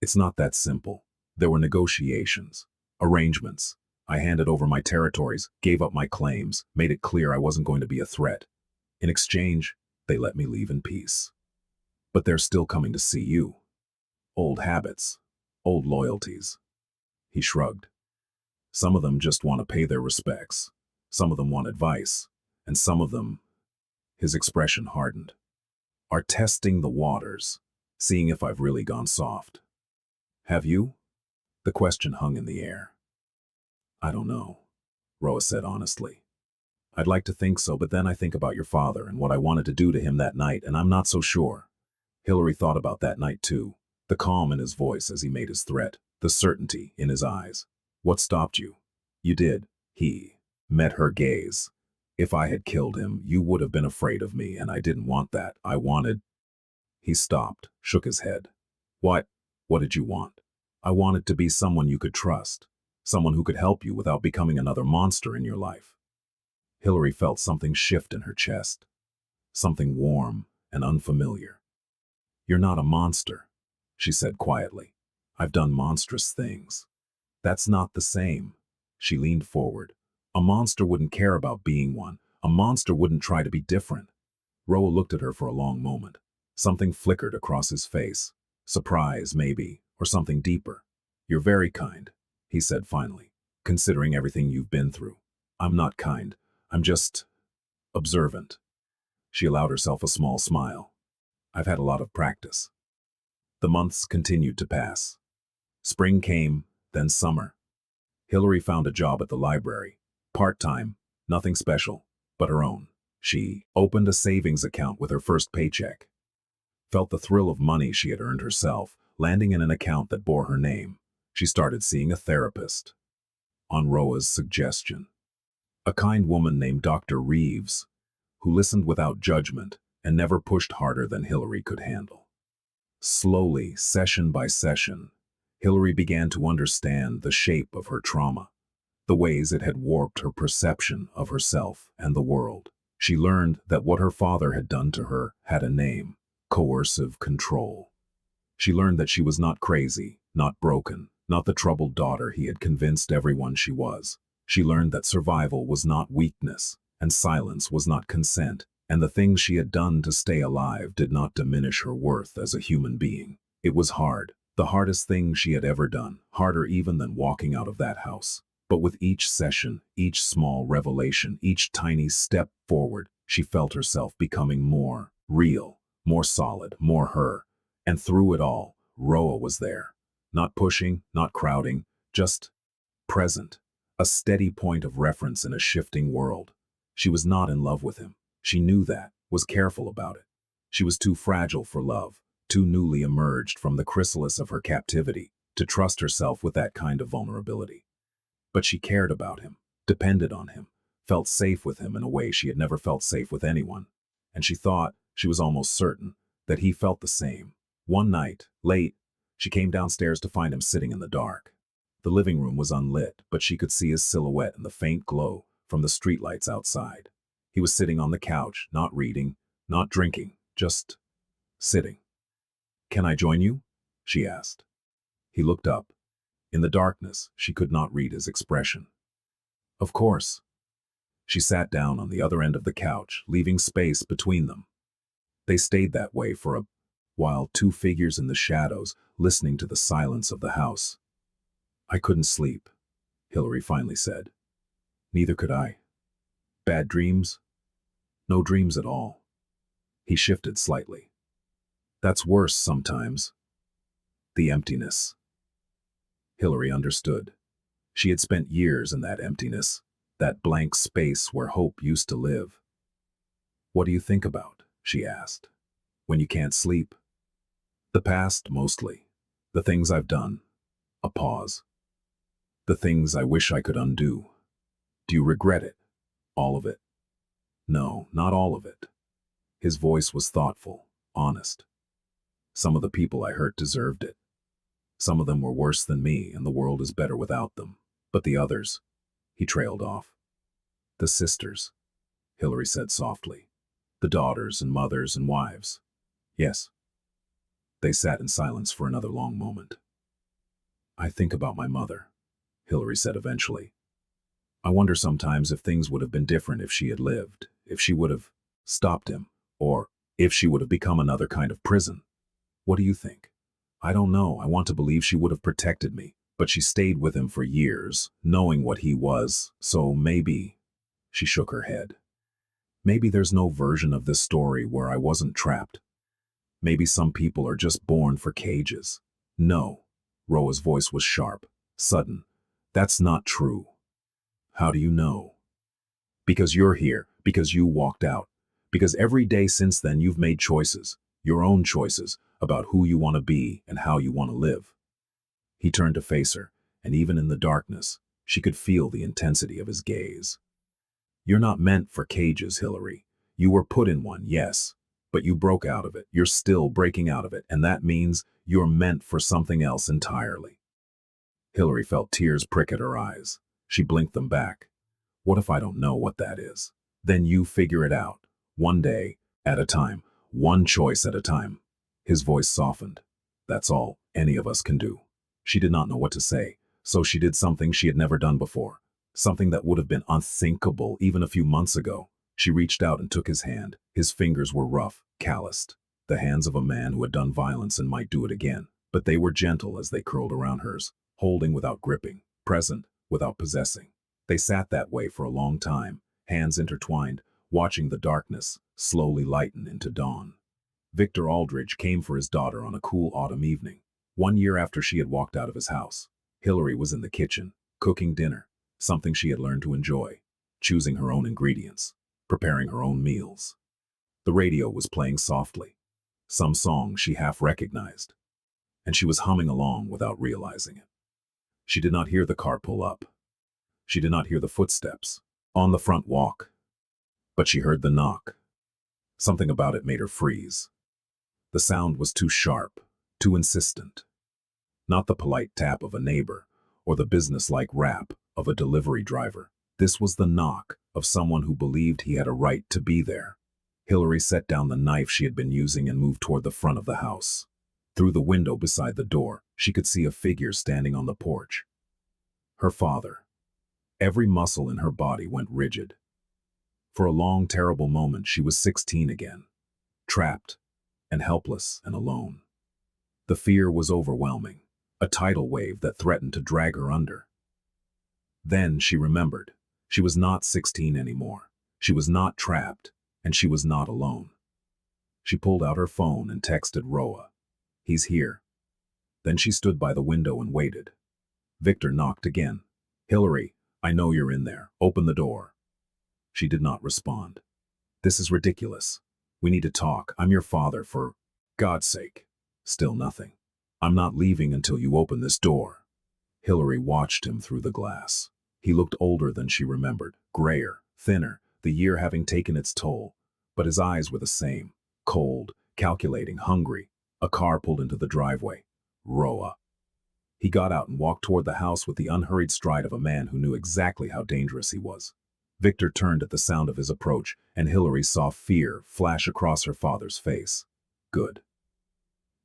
It's not that simple. There were negotiations, arrangements. I handed over my territories, gave up my claims, made it clear I wasn't going to be a threat. In exchange, they let me leave in peace. But they're still coming to see you. Old habits, old loyalties. He shrugged. Some of them just want to pay their respects. Some of them want advice. And some of them, his expression hardened, are testing the waters, seeing if I've really gone soft. Have you? The question hung in the air. I don't know, Roa said honestly. I'd like to think so, but then I think about your father and what I wanted to do to him that night, and I'm not so sure. Hillary thought about that night too, the calm in his voice as he made his threat, the certainty in his eyes. What stopped you? You did. He met her gaze. If I had killed him, you would have been afraid of me, and I didn't want that. I wanted... He stopped, shook his head. What? What did you want? I wanted to be someone you could trust. someone who could help you without becoming another monster in your life. Hillary felt something shift in her chest, something warm and unfamiliar. You're not a monster, she said quietly. I've done monstrous things. That's not the same. She leaned forward. A monster wouldn't care about being one. A monster wouldn't try to be different. Roa looked at her for a long moment. Something flickered across his face. Surprise, maybe, or something deeper. You're very kind, he said finally, considering everything you've been through. I'm not kind. I'm just observant. She allowed herself a small smile. I've had a lot of practice. The months continued to pass. Spring came, then summer. Hillary found a job at the library. Part-time, nothing special, but her own. She opened a savings account with her first paycheck. Felt the thrill of money she had earned herself, landing in an account that bore her name. She started seeing a therapist. On Roa's suggestion. A kind woman named Dr. Reeves, who listened without judgment and never pushed harder than Hillary could handle. Slowly, session by session, Hillary began to understand the shape of her trauma, the ways it had warped her perception of herself and the world. She learned that what her father had done to her had a name: coercive control. She learned that she was not crazy, not broken, not the troubled daughter he had convinced everyone she was. She learned that survival was not weakness, and silence was not consent, and the things she had done to stay alive did not diminish her worth as a human being. It was hard, the hardest thing she had ever done, harder even than walking out of that house. But with each session, each small revelation, each tiny step forward, she felt herself becoming more real, more solid, more her. And through it all, Roa was there. Not pushing, not crowding, just present. A steady point of reference in a shifting world. She was not in love with him. She knew that, was careful about it. She was too fragile for love, too newly emerged from the chrysalis of her captivity, to trust herself with that kind of vulnerability. But she cared about him, depended on him, felt safe with him in a way she had never felt safe with anyone. And she thought, she was almost certain, that he felt the same. One night, late, she came downstairs to find him sitting in the dark. The living room was unlit, but she could see his silhouette in the faint glow from the streetlights outside. He was sitting on the couch, not reading, not drinking, just sitting. "Can I join you?" she asked. He looked up. In the darkness, she could not read his expression. "Of course." She sat down on the other end of the couch, leaving space between them. They stayed that way for a while, two figures in the shadows, listening to the silence of the house. "I couldn't sleep," Hillary finally said. "Neither could I." "Bad dreams?" "No dreams at all." He shifted slightly. "That's worse sometimes." The emptiness. Hillary understood. She had spent years in that emptiness, that blank space where hope used to live. "What do you think about?" she asked. "When you can't sleep?" "The past, mostly. The things I've done." A pause. "The things I wish I could undo." "Do you regret it? All of it?" "No, not all of it." His voice was thoughtful, honest. "Some of the people I hurt deserved it. Some of them were worse than me, and the world is better without them. But the others," he trailed off. "The sisters," Hillary said softly. "The daughters and mothers and wives." "Yes." They sat in silence for another long moment. "I think about my mother," Hillary said eventually. "I wonder sometimes if things would have been different if she had lived, if she would have stopped him, or if she would have become another kind of prison. What do you think?" "I don't know. I want to believe she would have protected me, but she stayed with him for years, knowing what he was, so maybe—" She shook her head. "Maybe there's no version of this story where I wasn't trapped. Maybe some people are just born for cages." "No." Roa's voice was sharp, sudden. "That's not true." "How do you know?" "Because you're here, because you walked out, because every day since then you've made choices, your own choices, about who you want to be and how you want to live." He turned to face her, and even in the darkness, she could feel the intensity of his gaze. "You're not meant for cages, Hillary. You were put in one, yes, but you broke out of it. You're still breaking out of it, and that means you're meant for something else entirely." Hillary felt tears prick at her eyes. She blinked them back. What if I don't know what that is? Then you figure it out. One day at a time. One choice at a time. His voice softened. That's all any of us can do. She did not know what to say, so she did something she had never done before. Something that would have been unthinkable even a few months ago. She reached out and took his hand. His fingers were rough, calloused. The hands of a man who had done violence and might do it again. But they were gentle as they curled around hers, holding without gripping, present without possessing. They sat that way for a long time, hands intertwined, watching the darkness slowly lighten into dawn. Victor Aldridge came for his daughter on a cool autumn evening. 1 year after she had walked out of his house, Hillary was in the kitchen, cooking dinner, something she had learned to enjoy, choosing her own ingredients, preparing her own meals. The radio was playing softly, some song she half recognized, and she was humming along without realizing it. She did not hear the car pull up. She did not hear the footsteps on the front walk, but she heard the knock. Something about it made her freeze. The sound was too sharp, too insistent. Not the polite tap of a neighbor or the businesslike rap of a delivery driver. This was the knock of someone who believed he had a right to be there. Hillary set down the knife she had been using and moved toward the front of the house. Through the window beside the door, she could see a figure standing on the porch. Her father. Every muscle in her body went rigid. For a long, terrible moment, she was 16 again, trapped and helpless and alone. The fear was overwhelming, a tidal wave that threatened to drag her under. Then she remembered. She was not 16 anymore. She was not trapped, and she was not alone. She pulled out her phone and texted Roa. He's here. Then she stood by the window and waited. Victor knocked again. Hillary, I know you're in there. Open the door. She did not respond. This is ridiculous. We need to talk. I'm your father, for God's sake. Still nothing. I'm not leaving until you open this door. Hillary watched him through the glass. He looked older than she remembered, grayer, thinner, the year having taken its toll. But his eyes were the same, cold, calculating, hungry. A car pulled into the driveway. Roa. He got out and walked toward the house with the unhurried stride of a man who knew exactly how dangerous he was. Victor turned at the sound of his approach, and Hillary saw fear flash across her father's face. Good.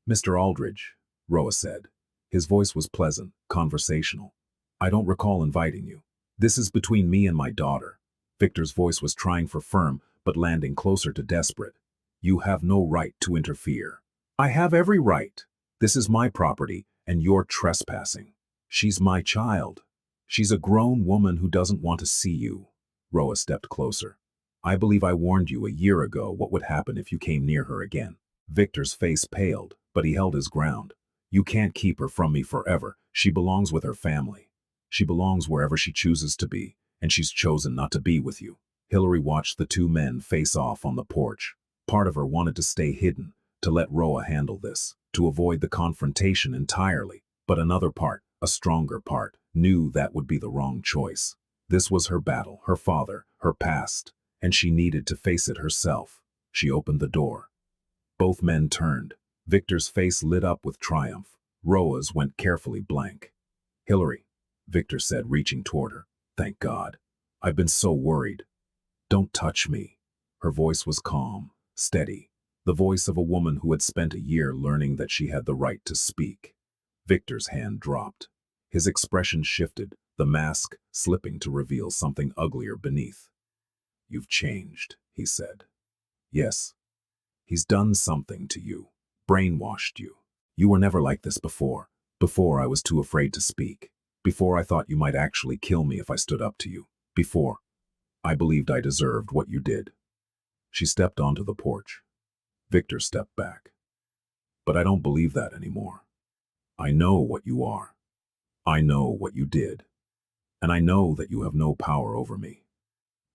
Mr. Aldridge, Roa said. His voice was pleasant, conversational. I don't recall inviting you. This is between me and my daughter. Victor's voice was trying for firm, but landing closer to desperate. You have no right to interfere. I have every right. This is my property, and you're trespassing. She's my child. She's a grown woman who doesn't want to see you. Roa stepped closer. I believe I warned you a year ago what would happen if you came near her again. Victor's face paled, but he held his ground. You can't keep her from me forever. She belongs with her family. She belongs wherever she chooses to be, and she's chosen not to be with you. Hillary watched the two men face off on the porch. Part of her wanted to stay hidden, to let Roa handle this, to avoid the confrontation entirely. But another part, a stronger part, knew that would be the wrong choice. This was her battle, her father, her past, and she needed to face it herself. She opened the door. Both men turned. Victor's face lit up with triumph. Roa's went carefully blank. Hillary, Victor said, reaching toward her. Thank God. I've been so worried. Don't touch me. Her voice was calm, steady, the voice of a woman who had spent a year learning that she had the right to speak. Victor's hand dropped. His expression shifted, the mask slipping to reveal something uglier beneath. You've changed, he said. Yes. He's done something to you, brainwashed you. You were never like this before. Before I was too afraid to speak. Before I thought you might actually kill me if I stood up to you. Before I believed I deserved what you did. She stepped onto the porch. Victor stepped back. But I don't believe that anymore. I know what you are. I know what you did. And I know that you have no power over me.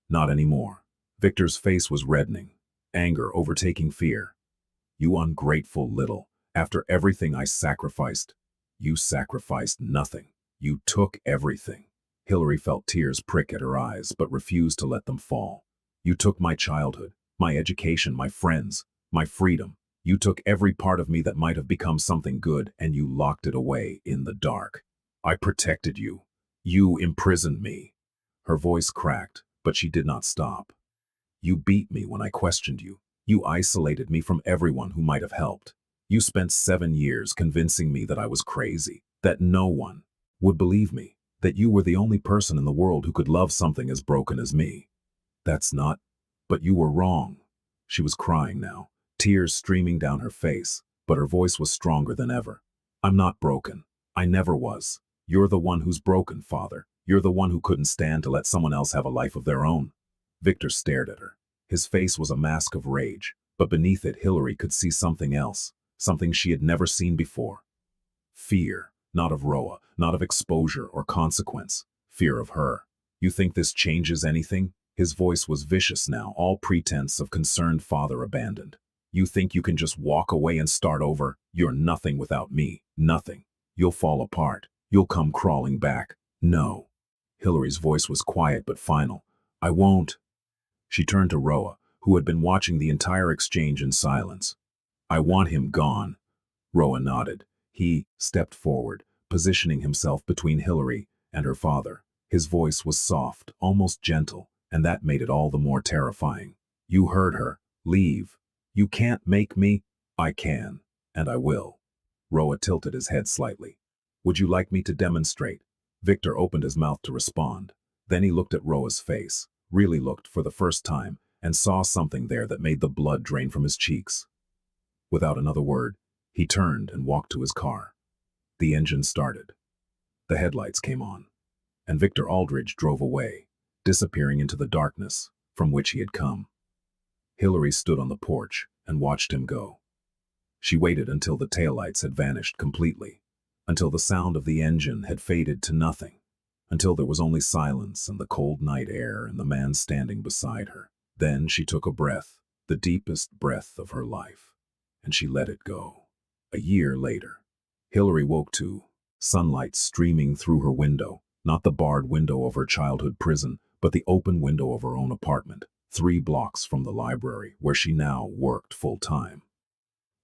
Not anymore. Victor's face was reddening, anger overtaking fear. You ungrateful little. After everything I sacrificed, you sacrificed nothing. You took everything. Hillary felt tears prick at her eyes, but refused to let them fall. You took my childhood, my education, my friends, my freedom. You took every part of me that might have become something good, and you locked it away in the dark. I protected you. You imprisoned me. Her voice cracked, but she did not stop. You beat me when I questioned you. You isolated me from everyone who might have helped. You spent 7 years convincing me that I was crazy, that no one would believe me, that you were the only person in the world who could love something as broken as me. That's not, but you were wrong. She was crying now, tears streaming down her face, but her voice was stronger than ever. I'm not broken. I never was. You're the one who's broken, Father. You're the one who couldn't stand to let someone else have a life of their own. Victor stared at her. His face was a mask of rage, but beneath it Hillary could see something else, something she had never seen before. Fear, not of Roa, not of exposure or consequence. Fear of her. You think this changes anything? His voice was vicious now, all pretense of concerned father abandoned. You think you can just walk away and start over? You're nothing without me, nothing. You'll fall apart. You'll come crawling back. No. Hillary's voice was quiet but final. I won't. She turned to Roa, who had been watching the entire exchange in silence. I want him gone. Roa nodded. He stepped forward, positioning himself between Hillary and her father. His voice was soft, almost gentle, and that made it all the more terrifying. You heard her. Leave. You can't make me. I can, and I will. Roa tilted his head slightly. Would you like me to demonstrate? Victor opened his mouth to respond. Then he looked at Roa's face, really looked for the first time, and saw something there that made the blood drain from his cheeks. Without another word, he turned and walked to his car. The engine started. The headlights came on, and Victor Aldridge drove away, disappearing into the darkness from which he had come. Hillary stood on the porch and watched him go. She waited until the taillights had vanished completely, until the sound of the engine had faded to nothing, until there was only silence and the cold night air and the man standing beside her. Then she took a breath, the deepest breath of her life, and she let it go. A year later, Hillary woke to sunlight streaming through her window, not the barred window of her childhood prison, but the open window of her own apartment, 3 blocks from the library where she now worked full-time.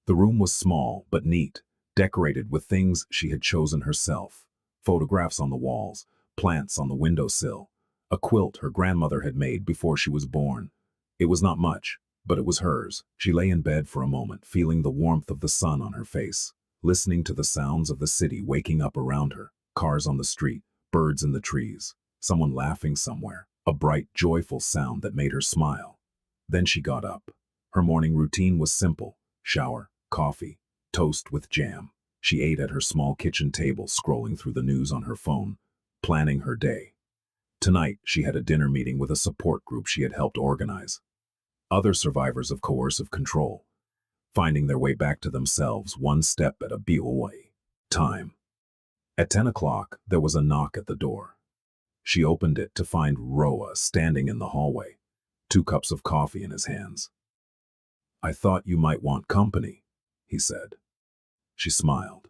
The room was small but neat, decorated with things she had chosen herself. Photographs on the walls, plants on the windowsill, a quilt her grandmother had made before she was born. It was not much, but it was hers. She lay in bed for a moment, feeling the warmth of the sun on her face, listening to the sounds of the city waking up around her, cars on the street, birds in the trees, someone laughing somewhere, a bright, joyful sound that made her smile. Then she got up. Her morning routine was simple: shower, coffee, toast with jam. She ate at her small kitchen table, scrolling through the news on her phone, planning her day. Tonight, she had a dinner meeting with a support group she had helped organize. Other survivors of coercive control, finding their way back to themselves one step at a time. At 10 o'clock, there was a knock at the door. She opened it to find Roa standing in the hallway, 2 cups of coffee in his hands. I thought you might want company, he said. She smiled.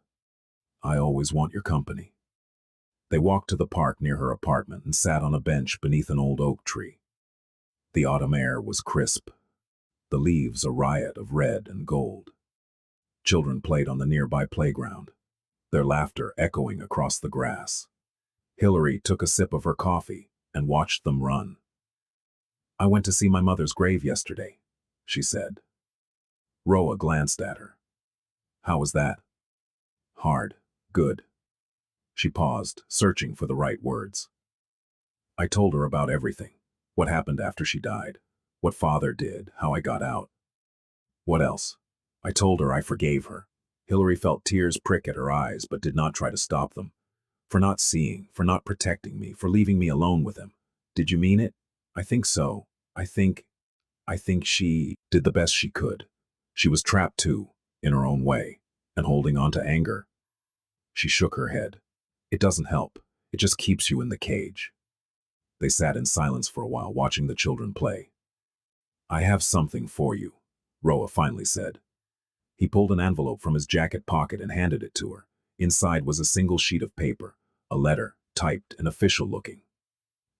I always want your company. They walked to the park near her apartment and sat on a bench beneath an old oak tree. The autumn air was crisp, the leaves a riot of red and gold. Children played on the nearby playground, their laughter echoing across the grass. Hillary took a sip of her coffee and watched them run. I went to see my mother's grave yesterday, she said. Roa glanced at her. How was that? Hard. Good. She paused, searching for the right words. I told her about everything. What happened after she died. What father did. How I got out. What else? I told her I forgave her. Hillary felt tears prick at her eyes, but did not try to stop them. For not seeing, for not protecting me, for leaving me alone with him. Did you mean it? I think so. I think she did the best she could. She was trapped too, in her own way, and holding on to anger. She shook her head. It doesn't help. It just keeps you in the cage. They sat in silence for a while, watching the children play. I have something for you, Roa finally said. He pulled an envelope from his jacket pocket and handed it to her. Inside was a single sheet of paper, a letter, typed and official-looking.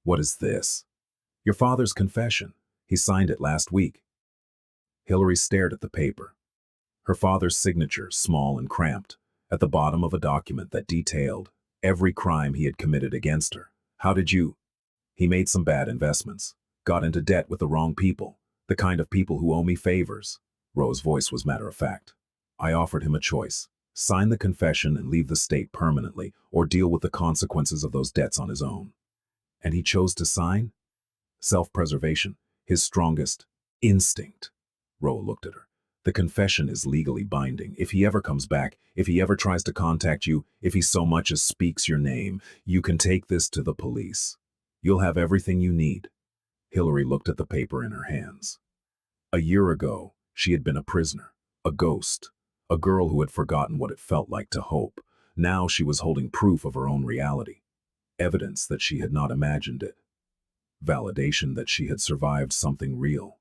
What is this? Your father's confession. He signed it last week. Hillary stared at the paper. Her father's signature, small and cramped, at the bottom of a document that detailed every crime he had committed against her. How did you? He made some bad investments, got into debt with the wrong people, the kind of people who owe me favors. Roa's voice was matter of fact. I offered him a choice: sign the confession and leave the state permanently, or deal with the consequences of those debts on his own. And he chose to sign? Self-preservation, his strongest instinct. Roa looked at her. The confession is legally binding. If he ever comes back, if he ever tries to contact you, if he so much as speaks your name, you can take this to the police. You'll have everything you need. Hillary looked at the paper in her hands. A year ago, she had been a prisoner, a ghost, a girl who had forgotten what it felt like to hope. Now she was holding proof of her own reality, evidence that she had not imagined it, validation that she had survived something real,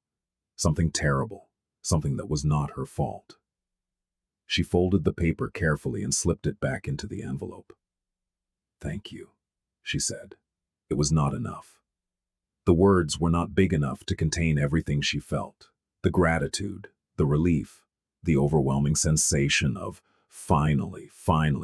something terrible, something that was not her fault. She folded the paper carefully and slipped it back into the envelope. "Thank you," she said. It was not enough. The words were not big enough to contain everything she felt. The gratitude, the relief, the overwhelming sensation of finally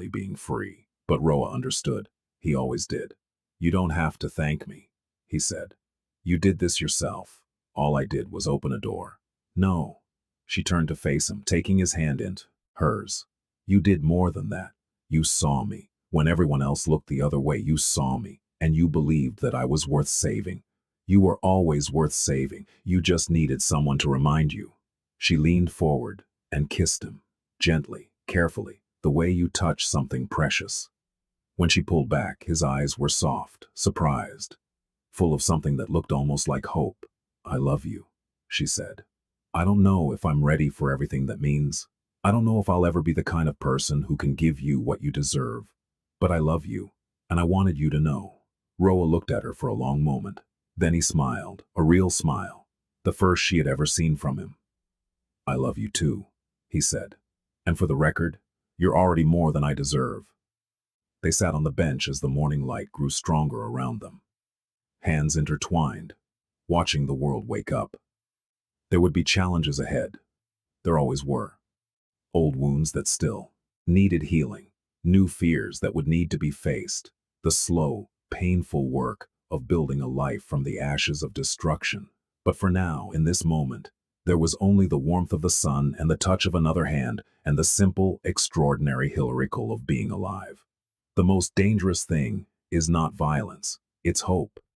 being free. But Roa understood. He always did. "You don't have to thank me," he said. "You did this yourself. All I did was open a door." "No." She turned to face him, taking his hand into hers. "You did more than that. You saw me. When everyone else looked the other way, you saw me, and you believed that I was worth saving. You were always worth saving. You just needed someone to remind you." She leaned forward and kissed him, gently, carefully, the way you touch something precious. When she pulled back, his eyes were soft, surprised, full of something that looked almost like hope. "I love you," she said. "I don't know if I'm ready for everything that means. I don't know if I'll ever be the kind of person who can give you what you deserve. But I love you, and I wanted you to know." Roa looked at her for a long moment. Then he smiled, a real smile, the first she had ever seen from him. "I love you too," he said. "And for the record, you're already more than I deserve." They sat on the bench as the morning light grew stronger around them, hands intertwined, watching the world wake up. There would be challenges ahead. There always were. Old wounds that still needed healing, new fears that would need to be faced, the slow, painful work of building a life from the ashes of destruction. But for now, in this moment, there was only the warmth of the sun and the touch of another hand and the simple, extraordinary hilarical of being alive. The most dangerous thing is not violence, it's hope.